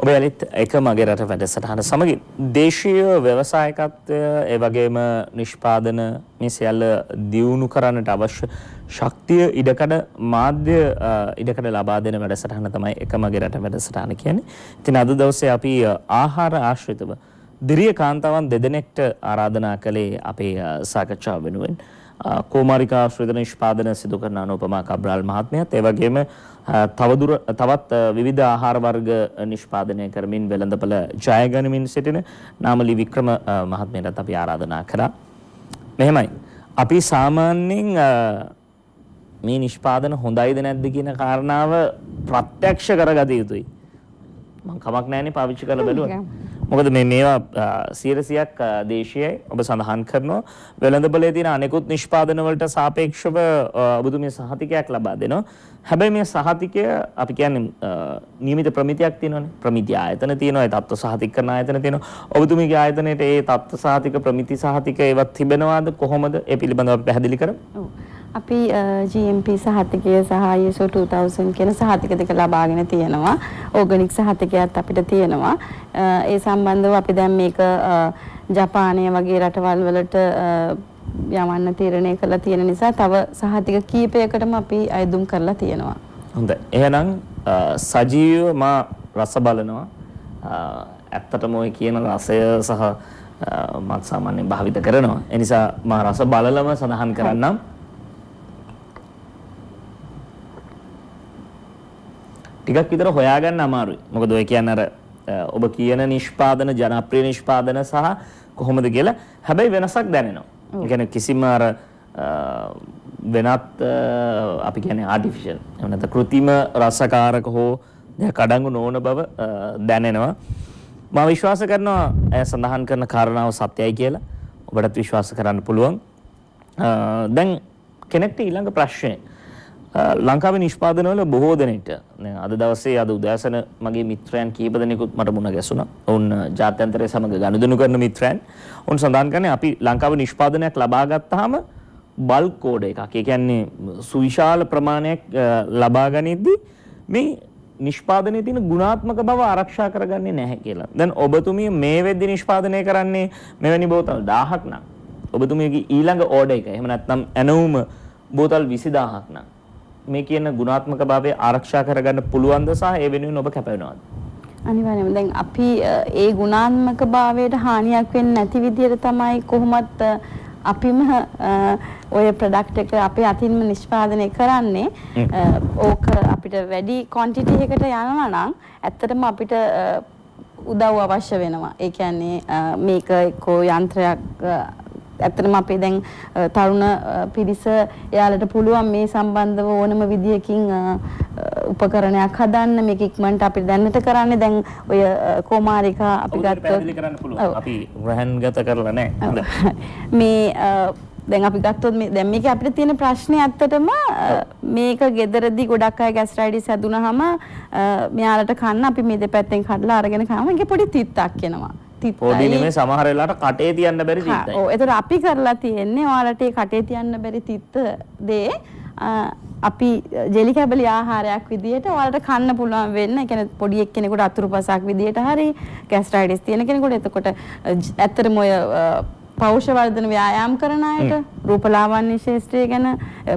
ඔබ යලිත් එක මගේ රට වැඩසටහන සමගින් දේශීය ව්‍යවසායකත්වය ඒ වගේම නිෂ්පාදන මේ සියල්ල දියුණු කරන්නට අවශ්‍ය ශක්තිය ඉඩකඩ මාධ්‍ය ඉඩකඩ ලබා දෙන වැඩසටහන තමයි එක මගේ රට වැඩසටහන කියන්නේ. ඉතින් අද දවසේ අපි ආහාර ආශ්‍රිතව දිරිය කාන්තාවන් දෙදෙනෙක්ට ආරාධනා කළේ අපේ සාකච්ඡාව වෙනුවෙන්. කෝමාරිකා ශ්‍රීද නිෂ්පාදන සිදු කරන අනුපමා කබ්‍රාල් මහත්මියත් ඒ වගේම තවත් විවිධ ආහාර වර්ග නිෂ්පාදනය කරමින් වෙළඳපළ ජය ගනිමින් සිටින නාමලි වික්‍රම මහත්මියටත් අපි ආරාධනා කළා. මෙහෙමයි. අපි සාමාන්‍යයෙන් මේ නිෂ්පාදන හොඳයිද නැද්ද කියන කාරණාව ප්‍රත්‍යක්ෂ කරගත යුතුයි. මම කමක් නැහැනේ පාවිච්චි කරලා බලුවා. මොකද මේවා 100%ක් දේශීයයි ඔබ සඳහන් කරනවා වෙළඳපොලේ තියෙන අනෙකුත් නිෂ්පාදන වලට සාපේක්ෂව ඔබතුමිය සහතිකයක් ලබා දෙනවා. හැබැයි මේ සහතිකය අපි කියන්නේ නියමිත ප්‍රමිතියක් තියෙනවනේ. ප්‍රමිති ආයතන තියෙනවා, ඒ තත්ත්ව සහතික කරන ආයතන තියෙනවා. ඔබතුමියගේ ආයතනයේට ඒ තත්ත්ව සහතික ප්‍රමිති සහතික ඒවත් තිබෙනවාද කොහොමද? ඒ පිළිබඳව අපි පැහැදිලි කරමු. ඔව්. අපි GMP සහතිකය සහ ISO 2000 කියන සහතික දෙක ලබාගෙන තියෙනවා. ඕගනික් සහතිකයත් අපිට තියෙනවා. ඒ සම්බන්ධව අපි දැන් මේක ජපානය වගේ රටවල් වලට යවන්න තීරණය කරලා තියෙන නිසා තව සහතික කීපයකටම අපි අයදුම් කරලා තියෙනවා. හොඳයි. එහෙනම් සජීවව මා රස බලනවා. ඇත්තටම ඔය කියන රසය සහ මත් සාමාන්‍යයෙන් භාවිත කරනවා. ඒ නිසා මා රස බලලම සඳහන් කරන්නම්. ටිකක් විතර හොයාගන්න අමාරුයි. මොකද ඔය කියන්නේ අර ඔබ කියන නිෂ්පාදන ජනප්‍රිය නිෂ්පාදන සහ කොහොමද කියලා හැබැයි වෙනසක් දැනෙනවා. ඒ කියන්නේ කිසිම අර වෙනත් අපි කියන්නේ ආටිෆිෂල් එහෙම නැත්නම් කෘත්‍රිම රසකාරක හෝ දෙයක් අඩංගු නොවන බව දැනෙනවා. මම විශ්වාස කරනවා ඇය සඳහන් කරන කාරණාව සත්‍යයි කියලා. ඔබටත් විශ්වාස කරන්න පුළුවන්. දැන් කෙනෙක්ට ඊළඟ ප්‍රශ්නේ ලංකාවේ නිෂ්පාදන වල බොහෝ දෙනෙක්ට අද දවසේ අද උදෑසන මගේ මිත්‍රයන් කීප දෙනෙකුත් මට මුණ ගැසුණා. ඔවුන් ජාත්‍යන්තරය සමග ගනුදෙනු කරන මිත්‍රයන්. ඔවුන් සඳහන් කරන්නේ අපි ලංකාවේ නිෂ්පාදනයක් ලබා ගත්තාම බල්ක් ඕඩර් එකක්. ඒ කියන්නේ සුවිශාල ප්‍රමාණයක් ලබා ගනිද්දී මේ නිෂ්පාදනයේ තියෙන ගුණාත්මක බව ආරක්ෂා කරගන්නේ නැහැ කියලා. දැන් ඔබතුමිය මේ වෙද්දි නිෂ්පාදනය කරන්නේ මෙවැනි බෝතල් 1000ක් නම් ඔබතුමියගේ ඊළඟ ඕඩර් එක එහෙම නැත්නම් ඇනවුම බෝතල් 20000ක් නම් මේ කියන ගුණාත්මක භාවය ආරක්ෂා කරගන්න පුළුවන්ද සහ ඒ වෙනුවෙන් ඔබ කැප වෙනවද? අනිවාර්යයෙන්ම දැන් අපි ඒ ගුණාත්මක භාවයට හානියක් වෙන්නේ නැති විදිහට තමයි කොහොමත් අපිම ඔය ප්‍රොඩක්ට් එක අපේ අතින්ම නිෂ්පාදනය කරන්නේ. ඕක අපිට වැඩි ක්වොන්ටිටි එකකට යනවා නම් ඇත්තටම අපිට උදව් අවශ්‍ය වෙනවා. ඒ කියන්නේ මේක එක්කෝ යන්ත්‍රයක් ඇත්තටම අපි දැන් තරුණ පිරිස එයාලට පුළුවන් මේ සම්බන්ධව ඕනම විදියකින් උපකරණයක් හදන්න මේක ඉක්මනට අපි දැන්නට කරන්නේ දැන් ඔය කෝමාරිකා අපි ගත්තොත් පැහැදිලි කරන්න පුළුවන්. අපි රහන්ගත කරලා නැහැ. මේ දැන් අපි ගත්තොත් මේ දැන් මේක අපිට තියෙන ප්‍රශ්නේ ඇත්තටම මේක ගෙදරදී ගොඩක් අය ગેස්ට්‍රයිටිස් හැදුනහම මෙයාලට කන්න අපි මේ දෙපැත්තෙන් කඩලා අරගෙන කනවා. ඒකේ පොඩි තිත්තක් එනවා. පොඩි නෙමෙයි සමහර වෙලාවට කටේ තියන්න බැරි තිත්තයි. ඔව් ඒතර අපි කරලා තියෙන්නේ ඔයාලට ඒ කටේ තියන්න බැරි තිත්ත දේ අපි ජෙලි කැබලි ආහාරයක් විදියට ඔයාලට කන්න පුළුවන් වෙන්න. ඒ කියන්නේ පොඩි එක්කෙනෙකුට අතුරුපසක් විදියට හරි ગેස්ට්‍රයිටිස් තියෙන කෙනෙකුට එතකොට ඇත්තටම ඔය පෞෂ වර්ධන ව්‍යායාම් කරන අයට රූපලාවන්‍ය ශාස්ත්‍රය ගැන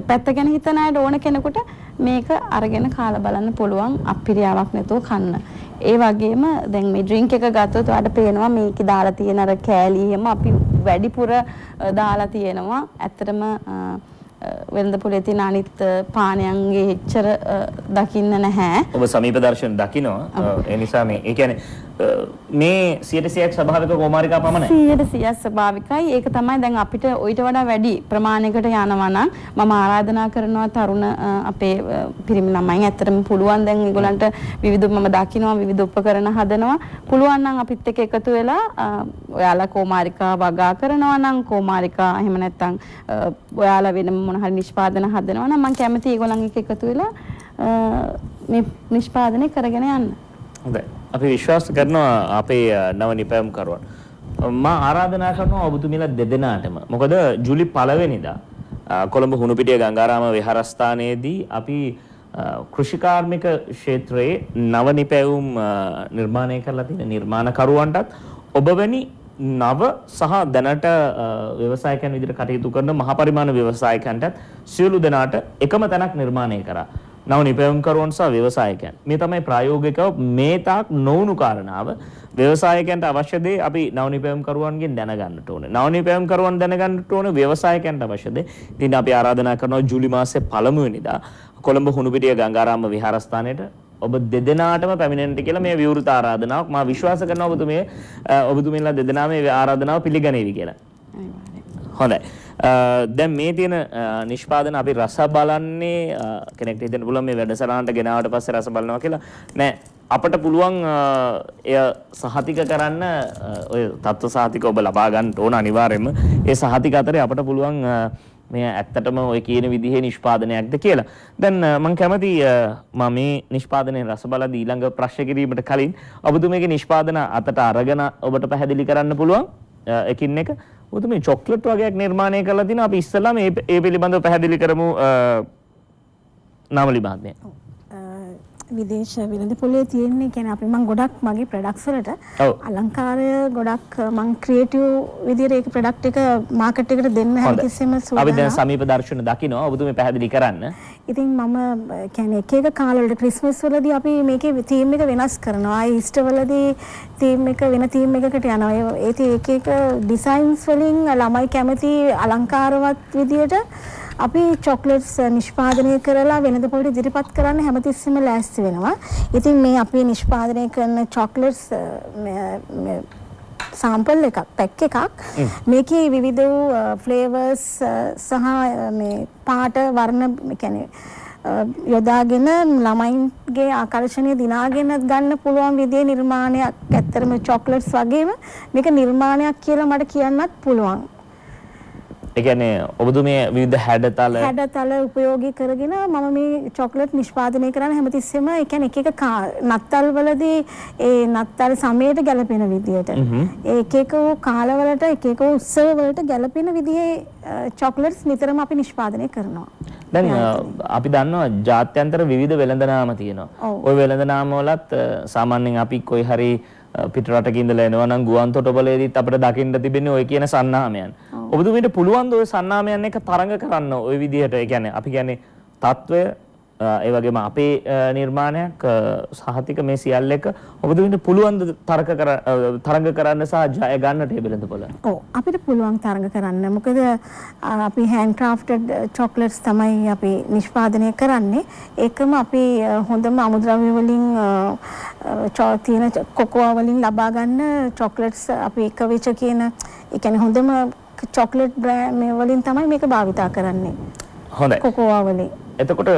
පැත්ත ගැන හිතන අයට ඕන කෙනෙකුට මේක අරගෙන කාලා බලන්න පුළුවන් අපිරියාවක් නැතුව කන්න. ඒ වගේම දැන් මේ ඩ්‍රින්ක් එක ගත්තොත් ඔයාලට පේනවා මේකේ දාලා තියෙන අර කෑලි එහෙම අපි වැඩිපුර දාලා තියෙනවා. ඇත්තටම වෙළඳපොලේ තියෙන අනිත් පානයන්ගේ එච්චර දකින්න නැහැ. ඔබ සමීප දර්ශන දකිනවා. ඒ නිසා ඒ කියන්නේ මේ 100%ක් ස්වභාවික කෝමාරිකා පමණයි. 100% ස්වභාවිකයි. ඒක තමයි දැන් අපිට ඊට වඩා වැඩි ප්‍රමාණයකට යනවා නම් මම ආරාධනා කරනවා තරුණ අපේ පිරිමි ළමයින් ඇත්තටම පුළුවන් දැන් ඒගොල්ලන්ට විවිධ මම දකිනවා විවිධ උපකරණ හදනවා. පුළුවන් නම් අපිත් එක්ක එකතු වෙලා ඔයාලා කෝමාරිකා වගා කරනවා නම් කෝමාරිකා එහෙම නැත්නම් ඔයාලා වෙන මොන හරි නිෂ්පාදන හදනවා නම් මම කැමතියි ඒගොල්ලන් එක්ක එකතු වෙලා මේ නිෂ්පාදනය කරගෙන යන්න. හොඳයි. අපි විශ්වාස කරනවා අපේ නව නිපැයුම්කරුවන්. මම ආරාධනා කරනවා ඔබතුමීලා දෙදෙනාටම. මොකද ජූලි 1 වෙනිදා කොළඹ හුණුපිටිය ගංගාරාම විහාරස්ථානයේදී අපි කෘෂිකාර්මික ක්ෂේත්‍රයේ නව නිපැයුම් නිර්මාණය කරලා තියෙන නිර්මාණකරුවන්ටත් ඔබ වැනි නව සහ දැනට ව්‍යවසායකයන් විදිහට කටයුතු කරන මහ පරිමාණ ව්‍යවසායකයන්ටත් සියලු දෙනාට එකම තැනක් නිර්මාණය කරා. නව නිපැයුම්කරුවන් සහ ව්‍යවසායකයන්. මේ තමයි ප්‍රායෝගිකව මේ තාක් නොවුණු කාරණාව. ව්‍යවසායකයන්ට අවශ්‍ය දේ අපි නව නිපැයුම්කරුවන්ගෙන් දැනගන්නට ඕනේ. නව නිපැයුම්කරුවන් දැනගන්නට ඕනේ ව්‍යවසායකයන්ට අවශ්‍ය දේ. ඉතින් අපි ආරාධනා කරනවා ජූලි මාසේ 1 වෙනිදා කොළඹ හුණුපිටිය ගංගාරාම විහාරස්ථානයේට ඔබ දෙදෙනාටම පැමිණෙන්න කියලා මේ විවෘත ආරාධනාවක්. මම විශ්වාස කරනවා ඔබතුමීලා දෙදෙනා මේ ආරාධනාව පිළිගනීවි කියලා. හොඳයි. දැන් මේ තියෙන නිෂ්පාදන අපි රස බලන්නේ කෙනෙක්ට හිතෙන්න පුළුවන් මේ වැඩසටහනට ගෙනාවට පස්සේ රස බලනවා කියලා. නෑ අපට පුළුවන් එය සහතික කරන්න ඔය තත්ත්ව සහතික ඔබ ලබා ගන්න ඕන අනිවාර්යයෙන්ම. ඒ සහතික අතරේ අපට පුළුවන් මේ ඇත්තටම ඔය කියන විදිහේ නිෂ්පාදනයක්ද කියලා. දැන් මම කැමති මම මේ නිෂ්පාදනයේ රස බලද්දී ඊළඟ ප්‍රශ්න කිරීමට කලින් ඔබතුමීගේ නිෂ්පාදන අතට අරගෙන ඔබට පැහැදිලි කරන්න පුළුවන් එකින් එක. ඔබතුමී චොක්ලට් වගේක් නිර්මාණය කරලා තිනවා. අපි ඉස්සෙල්ලාම ඒ පිළිබඳව පැහැදිලි කරමු නාමලි මහත්මිය. විදේශ වෙළඳපොලේ තියෙන්නේ කියන්නේ අපි මම ගොඩක් මගේ ප්‍රොඩක්ට්ස් වලට අලංකාරය ගොඩක් මම ක්‍රියේටිව් විදිහට ඒක ප්‍රොඩක්ට් එක මාකට් එකට දෙන්න හැමතිස්සෙම සූදානම්. අපි දැන් සමීප දර්ශන දකිනවා. ඔබතුමී පැහැදිලි කරන්න. ඉතින් මම කියන්නේ එක කාලවලට ක්‍රිස්මස් වලදී අපි මේකේ තීම් එක වෙනස් කරනවා. ඊස්ටර් වලදී තීම් එක වෙන තීම් එකකට යනවා. ඒ එක ඩිසයින්ස් වලින් ළමයි කැමති අලංකාරවත් විදිහට අපි චොක්ලට්ස් නිෂ්පාදනය කරලා වෙළඳපොළට ඉදිරිපත් කරන්න හැමතිස්සෙම ලෑස්ති වෙනවා. ඉතින් මේ අපි නිෂ්පාදනය කරන චොක්ලට්ස් සාම්පල් එකක් පැක් එකක් මේකේ විවිධ ෆ්ලේවර්ස් සහ මේ පාට වර්ණ කියන්නේ යොදාගෙන ළමයින්ගේ ආකර්ෂණය දිනාගෙන ගන්න පුළුවන් විදිහේ නිර්මාණයක්. ඇත්තටම චොක්ලට්ස් වගේම මේක නිර්මාණයක් කියලා මට කියන්නත් පුළුවන්. ඒ කියන්නේ ඔබතුමී විවිධ හැඩතල උපයෝගී කරගෙන මම මේ චොක්ලට් නිෂ්පාදනය කරන්න හැමතිස්සෙම ඒ කියන්නේ එක නත්තල් වලදී ඒ නත්තල් සමයට ගැලපෙන විදියට එක කාලවලට එක උත්සව වලට ගැලපෙන විදිහේ චොක්ලට්ස් නිතරම අපි නිෂ්පාදනය කරනවා. දැන් අපි දන්නවා ජාත්‍යන්තර විවිධ වෙළඳනාම තියෙනවා. ওই වෙළඳනාම වලත් සාමාන්‍යයෙන් අපි කොයි හරි පිටරටක ඉඳලා එනවා නම් ගුවන් තොටුපළේදීත් අපිට දකින්න තිබෙන්නේ ওই කියන සන්නාමයන්. ඔබතුමීට පුළුවන් ද ওই සන්නාමයන් එක තරඟ කරන්න ওই විදිහට ඒ කියන්නේ අපි කියන්නේ තත්වය ඒ වගේම අපේ නිර්මාණයක් සහතික මේ සියල්ල එක ඔබතුමීට පුළුවන් ද තරඟ කරන්න සහ ජය ගන්නට ඒ වෙළඳපොළ? ඔව් අපිට පුළුවන් තරඟ කරන්න. මොකද අපි හෑන්ඩ් ක්‍රාෆ්ටඩ් චොක්ලට්ස් තමයි අපි නිෂ්පාදනය කරන්නේ. ඒකම අපි හොඳම අමුද්‍රව්‍ය වලින් තියෙන කොකෝවා වලින් ලබා ගන්න චොක්ලට්ස් අපි එකවිච කියන ඒ කියන්නේ හොඳම චොක්ලට් බ්‍රෑන්ඩ් මේ වලින් තමයි මේක භාවිතා කරන්නේ. හොඳයි. කොකෝවා වලින්. එතකොට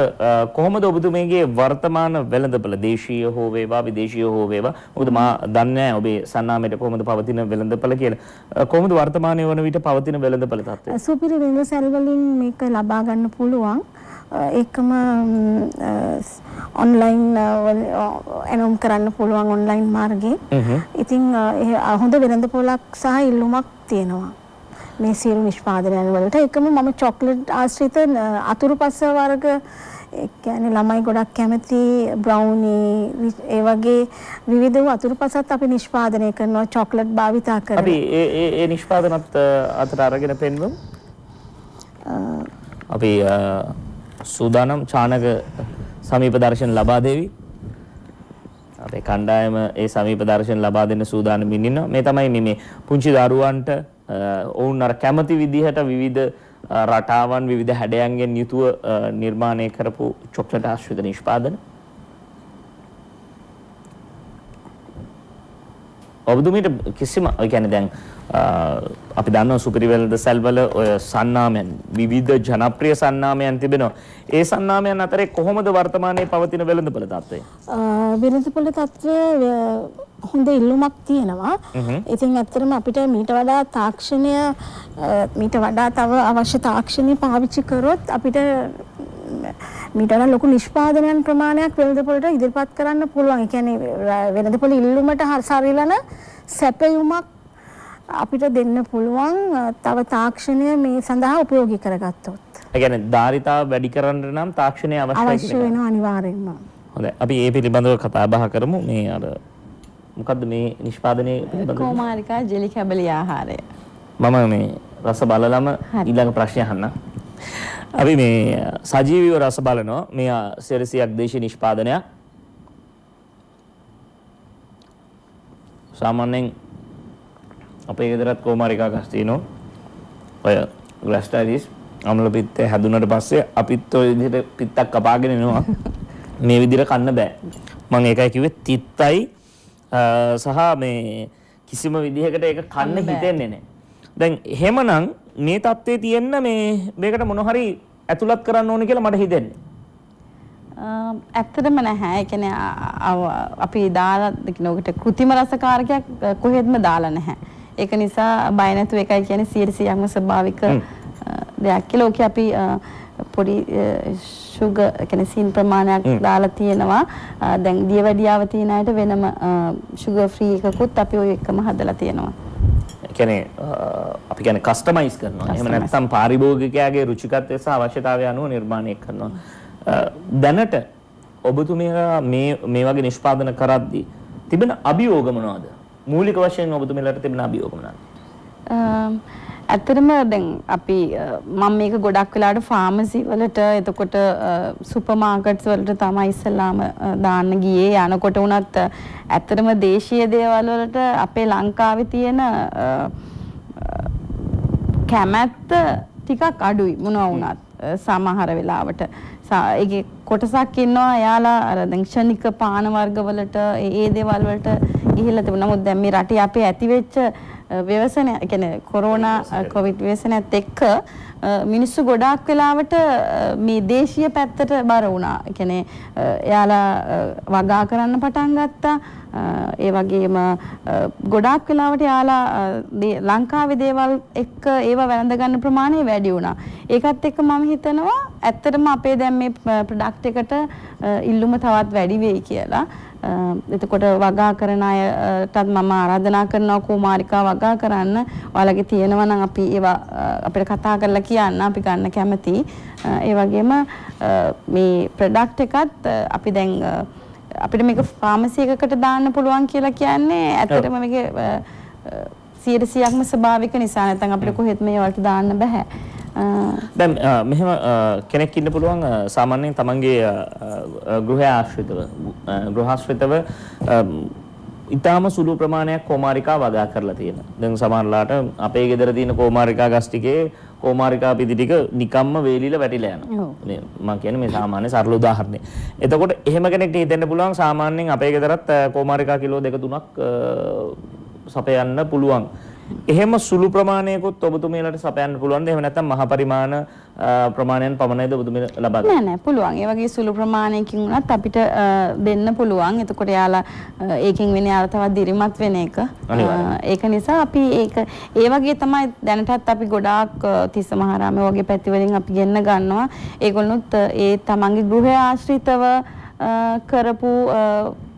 කොහොමද ඔබතුමීගේ වර්තමාන වෙළඳපොළ දේශීය හෝ වේවා විදේශීය හෝ වේවා මොකද මා දන්නේ නැහැ ඔබේ සන්නාමයට කොහොමද පවතින වෙළඳපොළ කියලා. කොහොමද වර්තමානයේ වන විට පවතින වෙළඳපොළ තත්ත්වය? සුපිරි වෙළඳසැල් වලින් මේක ලබා ගන්න පුළුවන්. ඒකම ඔන්ලයින් එනම් කරන්න පුළුවන් ඔන්ලයින් මාර්ගයෙන්. ඉතින් හොඳ වෙළඳපොළක් සහ ඉල්ලුමක් තියෙනවා. මේ සියලු නිෂ්පාදනයන් වලට එකම මම චොක්ලට් ආශ්‍රිත අතුරුපස වර්ග ඒ කියන්නේ ළමයි ගොඩක් කැමති බ්‍රවුනි ඒ වගේ විවිධ අතුරුපසත් අපි නිෂ්පාදනය කරනවා චොක්ලට් භාවිතා කරලා. අපි ඒ නිෂ්පාදනත් අතට අරගෙන පෙන්වමු. අපි සූදානම් චානක සමීප දර්ශන ලබා දෙවි. අපේ කණ්ඩායම ඒ සමීප දර්ශන ලබා දෙන්න සූදානමින් ඉන්නවා. මේ තමයි මේ පුංචි දරුවන්ට ඔවුන් අර කැමති විදිහට විවිධ රටාවන් විවිධ හැඩයන්ගෙන් යුතුව නිර්මාණය කරපු චොක්ලට් ආශ්‍රිත නිෂ්පාදන. ඔබතුමීට කිසිම ඒ කියන්නේ දැන් අපි දන්නවා සුපිරිවෙල්ද සල්වල ඔය සන්නාමයන් විවිධ ජනප්‍රිය සන්නාමයන් තිබෙනවා. ඒ සන්නාමයන් අතරේ කොහොමද වර්තමානයේ පවතින වෙළඳපොළ තත්ත්වය? වෙළඳපොළ තත්ත්වය හොඳ ඉල්ලුමක් තියෙනවා. ඉතින් ඇත්තටම අපිට මීට වඩා තාක්ෂණය මීට වඩා තව අවශ්‍ය තාක්ෂණය පාවිච්චි කරොත් අපිට මීට වඩා ලොකු නිෂ්පාදනයන් ප්‍රමාණයක් වෙළඳපොළට ඉදිරිපත් කරන්න පුළුවන්. ඒ කියන්නේ වෙළඳපොළ ඉල්ලුමට සරිලන සැපයුමක් අපිට දෙන්න පුළුවන් තව තාක්ෂණය මේ සඳහා උපයෝගී කරගත්තොත්. ඒ කියන්නේ ධාරිතාව වැඩි කරන්න නම් තාක්ෂණය අවශ්‍ය වෙනවා අනිවාර්යෙන්ම. හොඳයි. අපි මේ පිළිබඳව කතා බහ කරමු. මේ අර මොකද්ද මේ නිෂ්පාදනයේ පිළිබඳව? කොමාරිකා ජෙලි කැබලි ආහාරය. මම මේ රස බලලම ඊළඟ ප්‍රශ්නය අහන්න. අපි මේ සජීවීව රස බලනවා. මේ සෙරසියක් දේශීය නිෂ්පාදනයක්. සාමාන්‍යයෙන් අපේ ගෙදරත් කොමාරිකා ගස් තියෙනවා. ඔය ග්ලැස්ටයිරිස් අම්ල පිත්තේ හැදුනට පස්සේ අපිත් ඔය විදිහට පිත්තක් කපාගෙන එනවා. මේ විදිහට කන්න බෑ. මම ඒකයි කිව්වේ තිත්තයි සහ මේ කිසිම විදිහකට ඒක කන්න හිතෙන්නේ නැහැ. දැන් එහෙමනම් මේ தත්ත්වයේ තියෙන්න මේකට මොන හරි ඇතුළත් කරන්න ඕනේ කියලා මට හිතෙන්නේ. ඇත්තටම නැහැ. ඒ කියන්නේ අපි දාලා කිනෝකට કૃතිම රසකාරකයක් කොහෙත්ම දාලා නැහැ. ඒක නිසා බය නැතුව එකයි කියන්නේ 100%ක්ම ස්වභාවික දෙයක් කියලා. ඕකේ අපි පොඩි sugar කියන්නේ සීන් ප්‍රමාණයක් දාලා තියෙනවා. දැන් දියවැඩියාව තියෙන අයට වෙනම sugar free එකකුත් අපි ඔය එකම හදලා තියෙනවා. ඒ කියන්නේ අපි කියන්නේ කස්ටමයිස් කරනවා. එහෙම නැත්නම් පාරිභෝගිකයාගේ රුචිකත්වය සහ අවශ්‍යතාවය අනුව නිර්මාණය කරනවා. දැනට ඔබතුමියලා මේ වගේ නිෂ්පාදන කරද්දී තිබෙන අභියෝග මොනවද? මූලික වශයෙන් ඔබතුමියලාට තිබෙන අභියෝග මොනවද? ඇත්තටම දැන් අපි මම මේක ගොඩක් වෙලාවට ෆාමසි වලට එතකොට සුපර් මාකට්ස් වලට තමයි ඉස්සලාම දාන්න ගියේ. යනකොට උනත් ඇත්තටම දේශීය දේවල් වලට අපේ ලංකාවේ තියෙන කැමැත්ත ටිකක් අඩුයි මොනවා වුණත් සමහර වෙලාවට. ඒකේ කොටසක් ඉන්නවා එයාලා අර දැන් ක්ෂණික පාන වර්ග වලට ඒ දේවල් වලට ගිහිල්ලා තිබුණා. නමුත් දැන් මේ රටේ අපේ ඇති වෙච්ච ව්‍යවසනය කියන්නේ කොරෝනා කොවිඩ් ව්‍යවසනයත් එක්ක මිනිස්සු ගොඩාක් වෙලාවට මේ දේශීය පැත්තට බර වුණා. ඒ කියන්නේ එයාලා වගා කරන්න පටන් ගත්තා. ඒ වගේම ගොඩාක් වෙලාවට එයාලා ලංකාවේ දේවල් එක්ක ඒව වැළඳ ගන්න ප්‍රමාණය වැඩි වුණා. ඒකත් එක්ක මම හිතනවා ඇත්තටම අපේ දැන් මේ ප්‍රොඩක්ට් එකට ඉල්ලුම තවත් වැඩි වෙයි කියලා. එතකොට වගා කරන අයටත් මම ආරාධනා කරනවා කුමාරිකා වගා කරන්න. ඔයාලගේ තියෙනවා නම් අපි ඒවා අපිට කතා කරලා කියන්න අපි ගන්න කැමතියි. ඒ වගේම මේ ප්‍රොඩක්ට් එකත් අපි දැන් අපිට මේක ෆාමසි එකකට දාන්න පුළුවන් කියලා කියන්නේ ඇත්තටම මේක 100%ක්ම ස්වභාවික නිසා නැත්නම් අපිට කොහෙත් මේ වලට දාන්න බෑ. දැන් මෙහෙම කෙනෙක් ඉන්න පුළුවන් සාමාන්‍යයෙන් තමන්ගේ ගෘහාශ්‍රිතව ඉතාම සුළු ප්‍රමාණයක් කොමාරිකා වගා කරලා තියෙනවා. දැන් සමහරලාට අපේ ගෙදර තියෙන කොමාරිකා ගස් ටිකේ කොමාරිකා පිටි ටික නිකම්ම වේලිලා වැටිලා යනවා. මේ මම කියන්නේ මේ සාමාන්‍ය සරල උදාහරණයක්. එතකොට එහෙම කෙනෙක්ට හිතෙන්න පුළුවන් සාමාන්‍යයෙන් අපේ ගෙදරත් කොමාරිකා කිලෝ 2-3ක් සපයන්න පුළුවන්. එහෙම සුළු ප්‍රමාණයකුත් ඔබතුමියලාට සපයන්න පුළුවන්ද? එහෙම නැත්නම් මහ පරිමාණ ප්‍රමාණයන් පමණයිද ඔබතුමියලා ලබන්නේ? නෑ පුළුවන්. ඒ වගේ සුළු ප්‍රමාණයකින් උනත් අපිට දෙන්න පුළුවන්. එතකොට යාලා ඒකෙන් වෙන්නේ අර තවත් දිරිමත් වෙන එක. ඒක නිසා අපි ඒ වගේ තමයි දැනටත් අපි ගොඩාක් තිස්ස මහරාමේ වගේ පැති වලින් අපි ගෙන්න ගන්නවා. ඒගොල්ලොත් ඒ තමන්ගේ ගෘහය ආශ්‍රිතව කරපු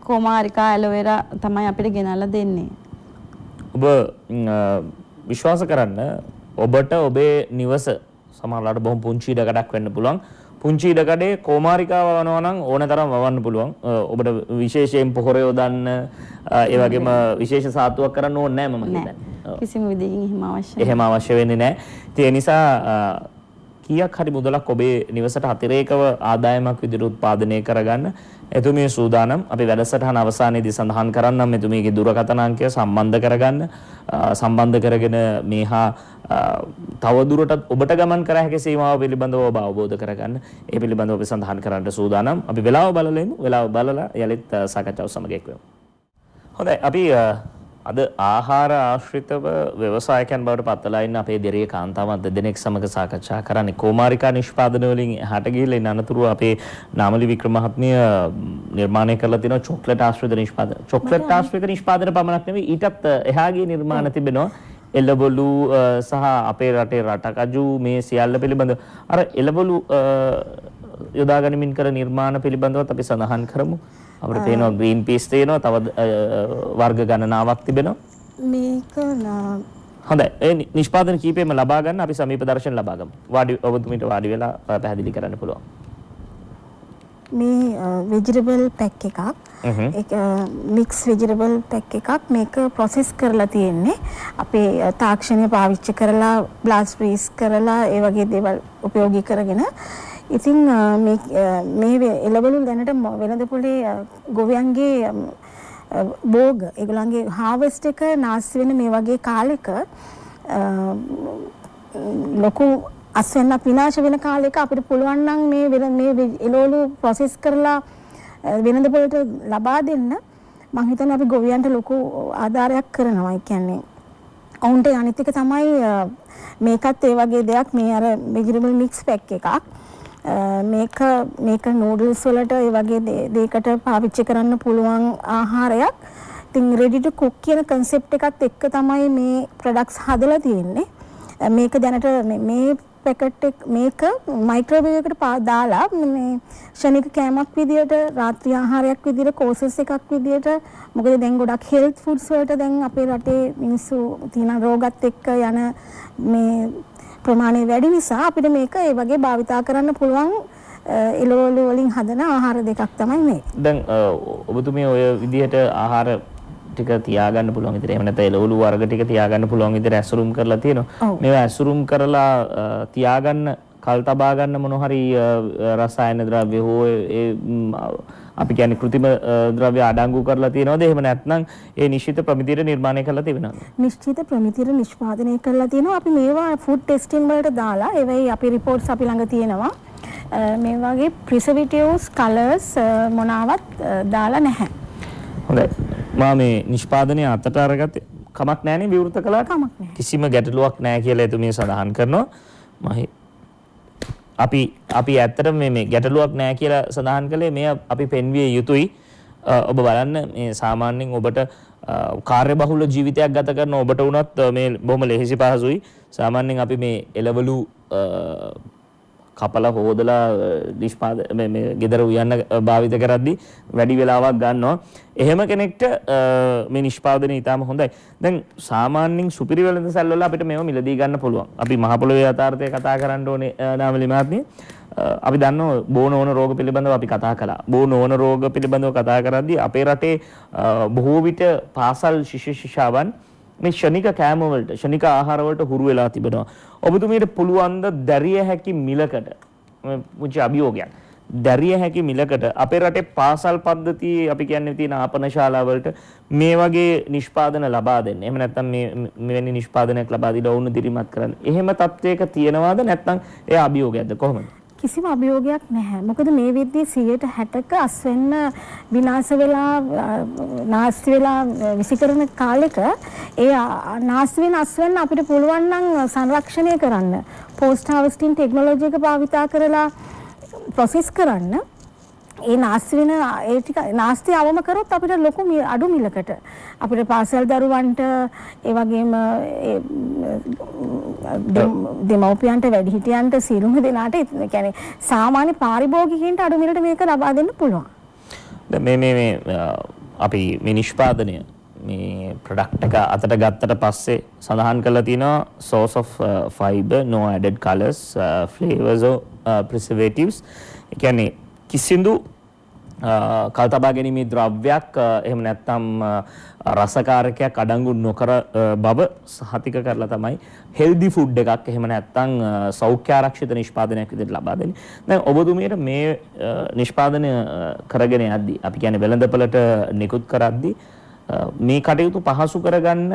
කොමාරිකා ඇලෝවෙරා තමයි අපිට ගෙනල්ලා දෙන්නේ. ඔබ විශ්වාස කරන්න ඔබට ඔබේ නිවස සමහරවිට බොහොම පුංචි ඉඩකඩක් වෙන්න පුළුවන්. පුංචි ඉඩකඩේ කොමාරිකාව වනවා නම් ඕන තරම් වවන්න පුළුවන්. ඔබට විශේෂයෙන් පොහොර යොදන්න ඒ වගේම විශේෂ සාත්තුවක් කරන්න ඕනේ නැහැ මම හිතන්නේ. කිසිම විදිහකින් එහෙම අවශ්‍ය වෙන්නේ නැහැ. ඒ නිසා කීයක් හරි මුදලක් ඔබේ නිවසට අතිරේකව ආදායමක් විදිහට උත්පාදනය කරගන්න එතුමිය සූදානම්. අපි වැඩසටහන අවසානයේදී සඳහන් කරන්නම් එතුමියගේ දුරකථන අංකය සම්බන්ධ කරගන්න. සම්බන්ධ කරගෙන මේහා තව දුරටත් ඔබට ගමන් කර හැකි සීමාව පිළිබඳව ඔබ අවබෝධ කරගන්න. ඒ පිළිබඳව අපි සඳහන් කරන්න සූදානම්. අපි වෙලාව බලලෙමු. වෙලාව බලලා යලිත් සාකච්ඡාව සමග එක්වෙමු. හොඳයි අපි අද ආහාර ආශ්‍රිතව ව්‍යවසායකයන් බවට පත්වලා ඉන්න අපේ දෙරිය කාන්තාවන් දෙදෙනෙක් සමග සාකච්ඡා කරන්නේ කෝමාරිකා නිෂ්පාදන වලින් එහාට ගිහිල්ලා ඉන්න අනතුරුව අපේ නාමලි වික්‍රම මහත්මිය නිර්මාණය කරලා තියෙනවා චොක්ලට් ආශ්‍රිත නිෂ්පාදන. චොක්ලට් ආශ්‍රිත නිෂ්පාදන පමණක් නෙවෙයි ඊටත් එහාගේ නිර්මාණ තිබෙනවා. එළවලු සහ අපේ රටේ රටකජු මේ සියල්ල පිළිබඳව අර එළවලු යොදා ගනිමින් කර නිර්මාණ පිළිබඳවත් අපි සඳහන් කරමු. අපිට පේනවා ග්‍රීන් පීස් තියෙනවා තව වර්ග ගණනාවක් තිබෙනවා මේක හොඳයි ඒ නිෂ්පාදන කීපෙම ලබා ගන්න අපි සමීප දර්ශන ලබා ගමු ඔබතුමීට වාඩි වෙලා පැහැදිලි කරන්න පුළුවන් මේ vegetable pack එකක් ඒක mix vegetable pack එකක් මේක process කරලා තියෙන්නේ අපේ තාක්ෂණය පාවිච්චි කරලා blast freeze කරලා ඒ වගේ දේවල් උපයෝගී කරගෙන ඉතින් මේ එළවලු දැනට වෙනද පොලේ ගොවියන්ගේ බෝග ඒගොල්ලන්ගේ harvest එක නාස්ති වෙන මේ වගේ කාලෙක ලොකු අස්වැන්නක් විනාශ වෙන කාලෙක අපිට පුළුවන් නම් මේ එළවලු process කරලා වෙනද පොලට ලබා දෙන්න මම හිතන්නේ අපි ගොවියන්ට ලොකු ආධාරයක් කරනවා. ඒ කියන්නේ ඔවුන්ට අනිත් එක තමයි මේකත් ඒ වගේ දෙයක් මේ අර vegetable mix pack එකක් මේක නූඩල්ස් වලට ඒ වගේ දෙයකට පාවිච්චි කරන්න පුළුවන් ආහාරයක්. ඉතින් ready to cook කියන concept එකත් එක්ක තමයි මේ products හදලා තියෙන්නේ. මේක දැනට මේ පැකට් එක මේක මයික්‍රෝවේව් එකට දාලා මේ ශනික කෑමක් විදියට රාත්‍රී ආහාරයක් විදියට කෝසස් එකක් විදියට මොකද දැන් ගොඩක් හෙල්ත් ෆුඩ්ස් වලට දැන් අපේ රටේ මිනිස්සු තියෙන රෝගත් එක්ක යන මේ ප්‍රමාණය වැඩි නිසා අපිට මේක ඒ වගේ භාවිතා කරන්න පුළුවන් එළවලු වලින් හදන ආහාර දෙකක් තමයි මේ. දැන් ඔබතුමිය ඔය විදිහට ආහාර ටික තියාගන්න පුළුවන් විදිහට එහෙම නැත්නම් එළවලු වර්ග ටික තියාගන්න පුළුවන් විදිහට ඇසුරුම් කරලා තියෙනවා. මේවා ඇසුරුම් කරලා තියාගන්න කල් තබා ගන්න මොන හරි රසායන ද්‍රව්‍ය හෝ ඒ අපි කියන්නේ කෘත්‍රිම ද්‍රව්‍ය අඩංගු කරලා තියෙනවද? එහෙම නැත්නම් ඒ නිශ්චිත ප්‍රමිතියට නිර්මාණය කරලා තිබෙනවද? නිශ්චිත ප්‍රමිතියට නිෂ්පාදනය කරලා තියෙනවා. අපි මේවා ෆුඩ් ටෙස්ටිං වලට දාලා ඒවයි අපි රිපෝට්ස් අපි ළඟ තියෙනවා. මේ වගේ ප්‍රිසර්වේටිව්ස් කලර්ස් මොනවත් දාලා නැහැ. හොඳයි. මම මේ නිෂ්පාදනය අතට අරගත්තේ කමක් නැහැ නේ විවෘත කළාට? කමක් නැහැ. කිසිම ගැටලුවක් නැහැ කියලා එතුමිය සඳහන් කරනවා. අපි ඇත්තටම මේ ගැටලුවක් නැහැ කියලා සඳහන් කළේ මේ අපි පෙන්විය යුතුයි. ඔබ බලන්න මේ සාමාන්‍යයෙන් ඔබට කාර්යබහුල ජීවිතයක් ගත කරන ඔබට වුණත් මේ බොහොම ලෙහෙසි පහසුයි. සාමාන්‍යයෙන් අපි මේ එළවලු කපලා හොදලා මේ ගෙදර උයන්න භාවිත කරද්දී වැඩි වෙලාවක් ගන්නවා. එහෙම කෙනෙක්ට මේ නිෂ්පාදනය ඉතාම හොඳයි. දැන් සාමාන්‍යයෙන් සුපිරි වෙළඳසැල් වල අපිට මේව මිලදී ගන්න පුළුවන්. අපි මහ පොළොවේ යථාර්ථය කතා කරන්න ඕනේ නාමලි මහත්මිය. අපි දන්නවා බෝන ඕන රෝග පිළිබඳව අපි කතා කළා. බෝන ඕන රෝග පිළිබඳව කතා කරද්දී අපේ රටේ බොහෝ විට පාසල් ශිෂ්‍ය ශිෂ්‍යාවන් මේ ශනික කෑම වලට ශනික ආහාර වලට හුරු වෙලා තිබෙනවා. ඔබතුමීට පුළුවන් ද දැරිය හැකි මිලකට මුචි අභියෝගයක් දැරිය හැකි මිලකට අපේ රටේ පාසල් පද්ධතියේ අපි කියන්නේ තියෙන ආපන ශාලා වලට මේ වගේ නිෂ්පාදන ලබා දෙන්න. එහෙම නැත්නම් මෙවැනි නිෂ්පාදනයක් ලබා දීලා වුණ දිරිමත් කරන්න. එහෙම තත්වයක තියෙනවද නැත්නම් ඒ අභියෝගයක්ද කොහොමද? කිසිම අභියෝගයක් නැහැ. මොකද මේ විද්දී 160ක අස්වෙන්න විනාශ වෙලා නාස්ති වෙලා විසිකරන කාලෙක ඒ නාස්ති වෙන අස්වෙන්න අපිට පුළුවන් නම් සංරක්ෂණය කරන්න පෝස්ට් හාවස්ටිං ටෙක්නොලොජි එක භාවිතා කරලා ප්‍රොසෙස් කරන්න ඒ නාස්ති වෙන ඒ ටික නාස්ති අවම කරොත් අපිට ලොකු අඩු මිලකට අපිට පාසල් දරුවන්ට ඒ වගේම දෙමව්පියන්ට වැඩිහිටියන්ට සියලුම දෙනාට ඒ කියන්නේ සාමාන්‍ය පාරිභෝගිකයින්ට අඩු මිලට මේක ලබා දෙන්න පුළුවන්. දැන් මේ අපි මේ නිෂ්පාදනය මේ ප්‍රොඩක්ට් එක අතට ගත්තට පස්සේ සඳහන් කරලා තියෙනවා source of fiber no added colors flavors or preservatives. ඒ කියන්නේ කිසිදු කල් තබා ගැනීමේ ද්‍රව්‍යයක් එහෙම නැත්නම් රසකාරකයක් අඩංගු නොකර බව සහතික කරලා තමයි හෙල්දි ෆුඩ් එකක් එහෙම නැත්නම් සෞඛ්‍ය ආරක්ෂිත නිෂ්පාදනයක් විදිහට ලබා දෙන්නේ. දැන් ඔබතුමියට මේ නිෂ්පාදනය කරගෙන යද්දී අපි කියන්නේ වෙළඳපළට නිකුත් කරද්දී මේ කටයුතු පහසු කරගන්න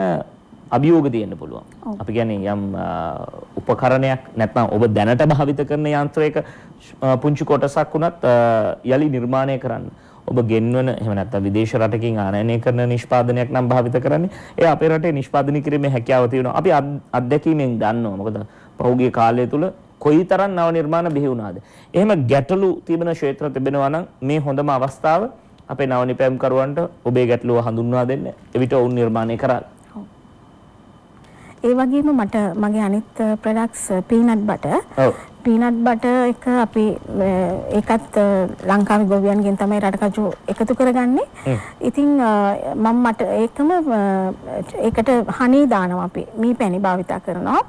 අභියෝග තියෙන්න පුළුවන්. අපි කියන්නේ යම් උපකරණයක් නැත්නම් ඔබ දැනට භාවිත කරන යන්ත්‍රයක පුංචි කොටසක් වුණත් යලි නිර්මාණය කරන්න ඔබ ගෙන්වන එහෙම නැත්නම් විදේශ රටකින් ආනයනය කරන නිෂ්පාදනයක් නම් භාවිත කරන්නේ ඒ අපේ රටේ නිෂ්පාදනය කිරීමේ හැකියාව තියෙනවා. අපි අත්දැකීමෙන් දන්නවා. මොකද පහුගිය කාලය තුල කොයිතරම් නව නිර්මාණ බිහි වුණාද. එහෙම ගැටලු තිබෙන ක්ෂේත්‍ර තිබෙනවා නම් මේ හොඳම අවස්ථාව අපේ නව නිපැයුම්කරුවන්ට ඔබේ ගැටලුව හඳුන්වා දෙන්න. එවිට ඔවුන් නිර්මාණය කරා. ඒ වගේම මට මගේ අනිත් products peanut butter. Peanut butter එක අපි ඒකත් ලංකාවේ ගොවියන්ගෙන් තමයි රටකජු එකතු කරගන්නේ. ඉතින් මම මට ඒකම ඒකට හනි දානවා අපි. මී පැණි භාවිතා කරනවා.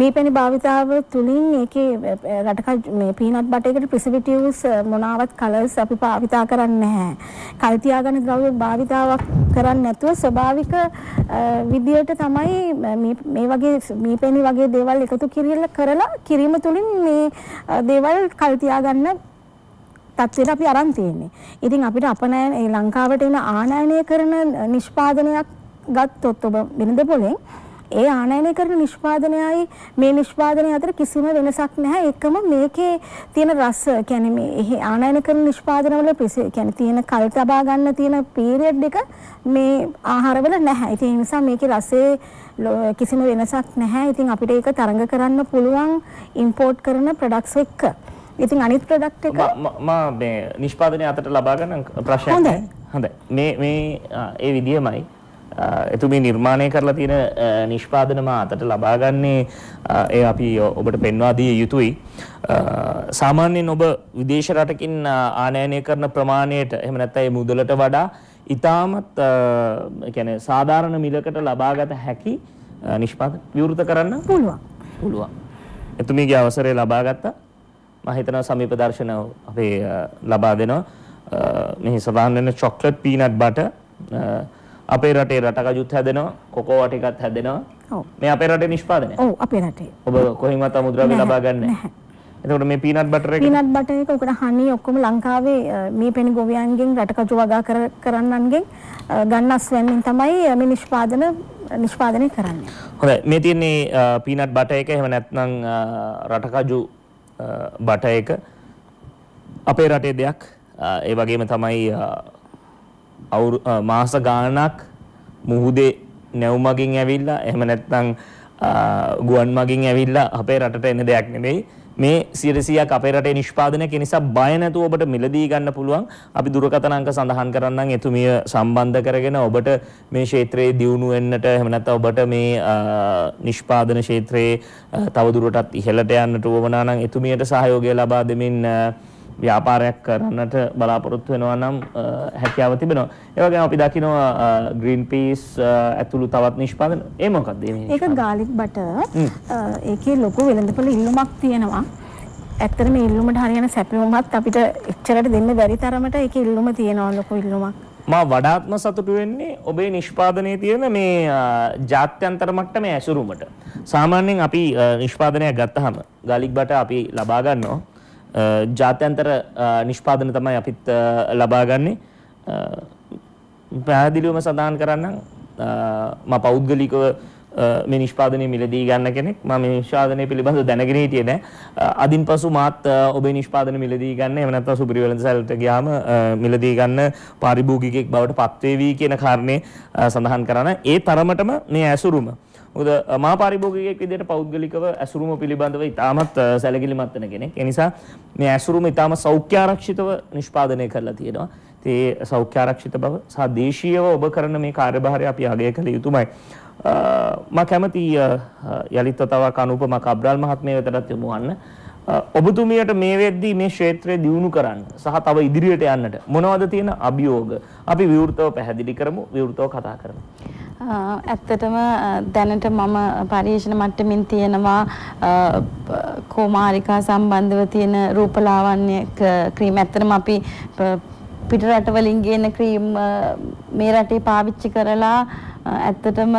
මී පැණි භාවිතාව තුලින් ඒකේ රටකජු මේ පීනට් බටර් එකට ප්‍රිසර්වේටිව්ස් මොනවාවත් කලර්ස් අපි භාවිතා කරන්නේ නැහැ. කල් තියාගන්න ද්‍රව්‍ය භාවිතාවක් කරන්නේ නැතුව ස්වභාවික විදියට තමයි මේ වගේ මී පැණි වගේ දේවල් එකතු කරලා කිරීම තුලින් මේ දේවල් කල් තියාගන්න තත්ත්වයට අපි අරන් තියෙන්නේ. ඉතින් අපිට අපනයන ඒ ලංකාවට එන ආනයනය කරන නිෂ්පාදනයක් ගත්තොත් ඔබ වෙනද පොලෙන් ඒ ආනයනය කරන නිෂ්පාදනයයි මේ නිෂ්පාදනය අතර කිසිම වෙනසක් නැහැ. එකම මේකේ තියෙන රස කියන්නේ මේ ආනයන කරන නිෂ්පාදනවල කියන්නේ තියෙන කල් තබා ගන්න තියෙන පීරියඩ් එක මේ ආහාරවල නැහැ. ඉතින් ඒ නිසා මේකේ රසයේ කිසිම වෙනසක් නැහැ. ඉතින් අපිට ඒක තරඟ කරන්න පුළුවන් ඉම්පෝට් කරන ප්‍රොඩක්ට්ස් එක්ක. ඉතින් අනිත් ප්‍රොඩක්ට් එක මම මේ නිෂ්පාදනය අතට ලබා ගන්න ප්‍රශ්නයක් නැහැ. හොඳයි. මේ ඒ විදියමයි එතුමී නිර්මාණය කරලා තියෙන නිෂ්පාදන මා අතට ලබා ගන්නේ ඒ අපි ඔබට පෙන්වා දිය යුතුයි. සාමාන්‍යයෙන් ඔබ විදේශ රටකින් ආනයනය කරන ප්‍රමාණයට එහෙම නැත්නම් ඒ මුදලට වඩා ඉතාමත් කියන්නේ සාධාරණ මිලකට ලබාගත හැකි නිෂ්පාදන විවෘත කරන්න පුළුවන්. එතුමීගේ අවසරය ලබා ගත්තා. මම හිතනවා සමීප දර්ශන අපේ ලබා දෙනවා. මෙහි සඳහන් වෙන චොක්ලට් පීනට් බටර් අපේ රටේ රටකජුත් හැදෙනවා, කොකෝවා ටිකත් හැදෙනවා. මේ අපේ රටේ නිෂ්පාදනය. ඔව් අපේ රටේ. ඔබ කොහෙන්වත් අමුද්‍රව්‍ය ලබා ගන්න නැහැ. එතකොට මේ පීනට් බටර් එක උකට හනි ඔක්කොම ලංකාවේ මේ පැණි ගොවියන්ගෙන් රටකජු වගා කරන්නන්ගෙන් ගන්නස් වෙනින් තමයි මේ නිෂ්පාදනය කරන්නේ. හොඳයි. මේ තියෙන්නේ පීනට් බටර් එක එහෙම නැත්නම් රටකජු බටර් එක අපේ රටේ දෙයක්. ඒ වගේම තමයි මාස ගාණක් මුහුදේ නැව් මගින් ඇවිල්ලා එහෙම නැත්නම් ගුවන් මගින් ඇවිල්ලා අපේ රටට එන දෙයක් නෙමෙයි. මේ 100%ක් අපේ රටේ නිෂ්පාදනයක්. ඒ නිසා බය නැතුව ඔබට මිලදී ගන්න පුළුවන්. අපි දුරකථන අංක සඳහන් කරන්නම්. එතුමිය සම්බන්ධ කරගෙන ඔබට මේ ක්ෂේත්‍රයේ දියුණු වෙන්නට එහෙම නැත්නම් ඔබට මේ නිෂ්පාදන ක්ෂේත්‍රයේ තව දුරටත් ඉහළට යන්නට උවමනා නම් එතුමියට සහයෝගය ලබා දෙමින් ව්‍යාපාරයක් කරන්නට බලාපොරොත්තු වෙනවා නම් හැකියාව තිබෙනවා. ඒ වගේම අපි දකිනවා ග්‍රීන් පීස් ඇතුළු තවත් නිෂ්පාදන. ඒ මොකක්ද මේ? ඒක ගාලික් බටර්. ඒකේ ලොකු වෙළඳපොළ ඉල්ලුමක් තියෙනවා. ඇත්තටම මේ ඉල්ලුමට හරියන සැපයුමත් අපිට එච්චරට දෙන්න බැරි තරමට ඒකේ ඉල්ලුම තියෙනවා, ලොකු ඉල්ලුමක්. මා වඩාත්ම සතුටු වෙන්නේ ඔබේ නිෂ්පාදනයේ තියෙන මේ ජාත්‍යන්තර මට්ටමේ ඇසුරුමට. සාමාන්‍යයෙන් අපි නිෂ්පාදනයක් ගත්තාම ගාලික් බටර් අපි ලබා ගන්නවා ජාත්‍යන්තර නිෂ්පාදන තමයි අපිත් ලබා ගන්නේ. පැහැදිලිවම සඳහන් කරන්නම් මම පෞද්ගලිකව මේ නිෂ්පාදනයේ මිලදී ගන්න කෙනෙක්. මම මේ නිෂ්පාදනය පිළිබඳව දැනගෙන හිටියේ නෑ. අදින් පසු මාත් ඔබේ නිෂ්පාදන මිලදී ගන්න එහෙම නැත්නම් සුපිරි වෙළඳසැලට ගියාම මිලදී ගන්න පාරිභෝගිකයෙක් බවට පත් වේවි කියන කාරණේ සඳහන් කරන. ඒ තරමටම මේ ඇසුරුම මොකද මා පාරිභෝගිකයෙක් විදිහට පෞද්ගලිකව ඇසුරුම පිළිබඳව ඉතාමත් සැලකිලිමත් වෙන කෙනෙක්. ඒ නිසා මේ ඇසුරුම ඉතාම සෞඛ්‍ය ආරක්ෂිතව නිෂ්පාදනය කරලා තියෙනවා. ඒ සෞඛ්‍ය ආරක්ෂිත බව සහ දේශීයව ඔබ කරන මේ කාර්යභාරය අපි අගය කළ යුතුමයි. මම කැමති යලිත් තවක් අනුපම කබ්‍රාල් මහත්මිය වෙතට යොමු වන්න. ඔබතුමියට මේ වෙද්දී මේ ක්ෂේත්‍රය දියුණු කරන්න සහ තව ඉදිරියට යන්නට මොනවද තියෙන අභියෝග? අපි විවෘතව පැහැදිලි කරමු, විවෘතව කතා කරමු. ඇත්තටම දැනට මම පරීක්ෂණ මට්ටමින් තියෙනවා කෝමාරිකා සම්බන්ධව තියෙන රූපලාවන්‍ය ක්‍රීම්. ඇත්තටම අපි පිට රටවලින් ගේන ක්‍රීම් මේ රටේ පාවිච්චි කරලා ඇත්තටම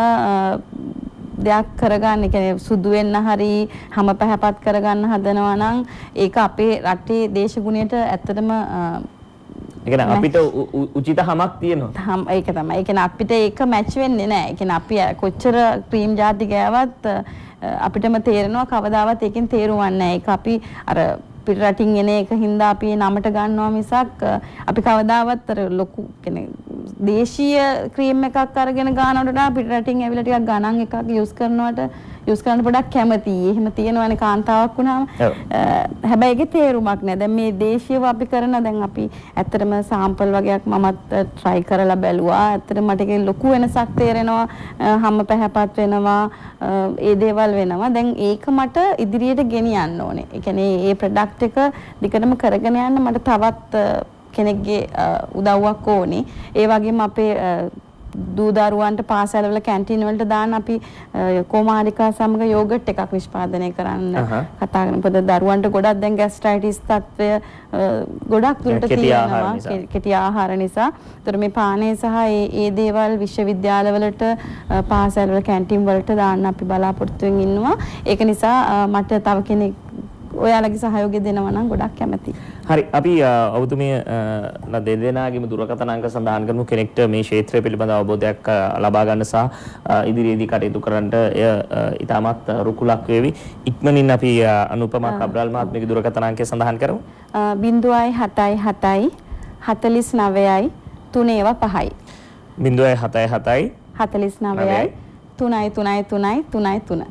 දෙයක් කරගන්න, කියන්නේ සුදු වෙන්න හරි හැම පැහැපත් කරගන්න හදනවා නම් ඒක අපේ රටේ දේශගුණයට ඇත්තටම ඒ කියන්නේ අපිට උචිත හැමක් තියෙනවා. ඒක තමයි. ඒ කියන්නේ අපිට ඒක මැච් වෙන්නේ නැහැ. ඒ කියන්නේ අපි කොච්චර ක්‍රීම් ಜಾති ගෑවත් අපිටම තේරෙනවා කවදාවත් ඒකෙන් තේරුම්න්නේ නැහැ. ඒක අපි අර පිට රටින් එන එක හින්දා අපි නමට ගන්නවා මිසක් අපි කවදාවත් අර ලොකු කියන්නේ දේශීය ක්‍රීම් එකක් අරගෙන ගන්නවට වඩා පිට රටින් ඇවිල්ලා ටිකක් ගණන් එකක් යූස් කරන්න පොඩක් කැමතියි. එහෙම තියෙනවනේ කාන්තාවක් වුණාම. හැබැයි ඒකේ තේරුමක් නැහැ. දැන් මේ දේශීයව අපි කරන දැන් අපි ඇත්තටම සාම්පල් වගේක් මමත් try කරලා බැලුවා. ඇත්තටම මට ඒකේ ලොකු වෙනසක් තේරෙනවා. හැම පැහැපත් වෙනවා. ඒ දේවල් වෙනවා. දැන් ඒක මට ඉදිරියට ගෙනියන්න ඕනේ. ඒ කියන්නේ මේ ප්‍රොඩක්ට් එක දිගටම කරගෙන යන්න මට තවත් කෙනෙක්ගේ උදව්වක් ඕනේ. ඒ වගේම අපේ දූ දරුවන්ට පාසල්වල කැන්ටින් වලට දාන්න අපි කොමාරිකා සමග යෝගට් එකක් නිෂ්පාදනය කරන්න කතා කරනවා. මොකද දරුවන්ට ගොඩක් දැන් ગેස්ට්‍රයිටිස් තත්ත්වය ගොඩක් දුරට තියෙනවා කෙටි ආහාර නිසා. ඒතර මේ පානය සහ ඒ දේවල් විශ්වවිද්‍යාලවලට පාසල්වල කැන්ටින් වලට දාන්න අපි බලාපොරොත්තු වෙමින් ඉන්නවා. ඒක නිසා මට තව කෙනෙක් ඔයාලගේ සහයෝගය දෙනවා නම් ගොඩක් කැමතියි. හරි, අපි ඔබතුමිය දෙදෙනාගේම දුරකථන අංක සඳහන් කරමු. කෙනෙක්ට මේ ක්ෂේත්‍රය පිළිබඳ අවබෝධයක් ලබා ගන්න සහ ඉදිරියේදී කටයුතු කරන්නට එය ඉතාමත් රුකුලක් වේවි. ඉක්මනින් අපි අනුපමා කබ්‍රාල් මහත්මියගේ දුරකථන අංකය සඳහන් කරමු. 077 49යි 3 5යි 077 49යි 3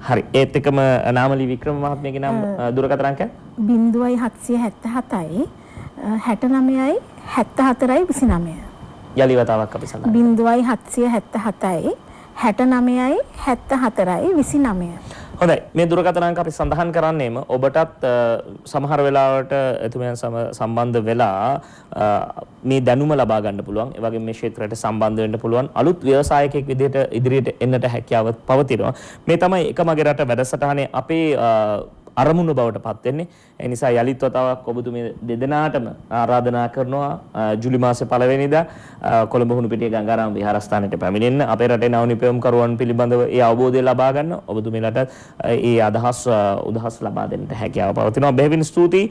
හරි, ඒත් එකම නාමලී වික්‍රම මහත්මියගේ නම් දුරකථන අංකය 0777යි 69යි 74යි 29. යලි වතාවක් අපි සඳහන් 0777යි 69යි 74යි 29. හොඳයි, මේ දුරකථන අංක අපි සඳහන් කරන්නේම ඔබටත් සමහර වෙලාවට එතුමියන් සම්බන්ධ වෙලා මේ දැනුම ලබා ගන්න පුළුවන්. ඒ වගේම මේ ක්ෂේත්‍රයට සම්බන්ධ වෙන්න පුළුවන් අලුත් ව්‍යවසායකයෙක් විදිහට ඉදිරියට එන්නට හැකියාව පවතිනවා. මේ තමයි එක මගේ රට වැඩසටහනේ අපේ අරමුණ බවට පත් වෙන්නේ. ඒ නිසා යලිත් වතාවක් ඔබතුමිය දෙදෙනාටම ආරාධනා කරනවා ජූලි මාසේ 1 වෙනිදා කොළඹ හුණුපිටිය ගංගාරාම විහාරස්ථානයට පැමිණෙන්න. අපේ රටේ නව නිපැයුම් කරුවන් පිළිබඳව ඒ අවබෝධය ලබා ගන්න ඔබතුමියලට ඒ උදහස් ලබා දෙන්නට හැකියාව පවතිනවා. බෙහෙවින් ස්තුතියි.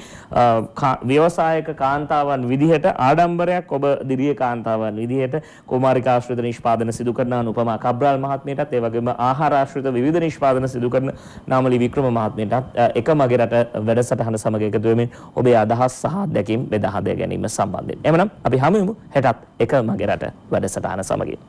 ව්‍යවසායක කාන්තාවන් විදිහට ආඩම්බරයක් ඔබ දිරිය කාන්තාවන් විදිහට කුමාරිකා ආශ්‍රිත නිෂ්පාදන සිදු කරන අනුපමා කබ්‍රාල් මහත්මියටත් ඒ වගේම ආහාර ආශ්‍රිත විවිධ නිෂ්පාදන සිදු කරන නාමලී වික්‍රම මහත්මියටත් එක මගේ රට වැඩසටහන සමග එකතු වෙමින් ඔබේ අදහස් සහ අත්දැකීම් බෙදා හදා ගැනීම සම්බන්ධයෙන්. එhmenan අපි හමු වෙමු හෙටත් එක මගේ රට වැඩසටහන සමගින්.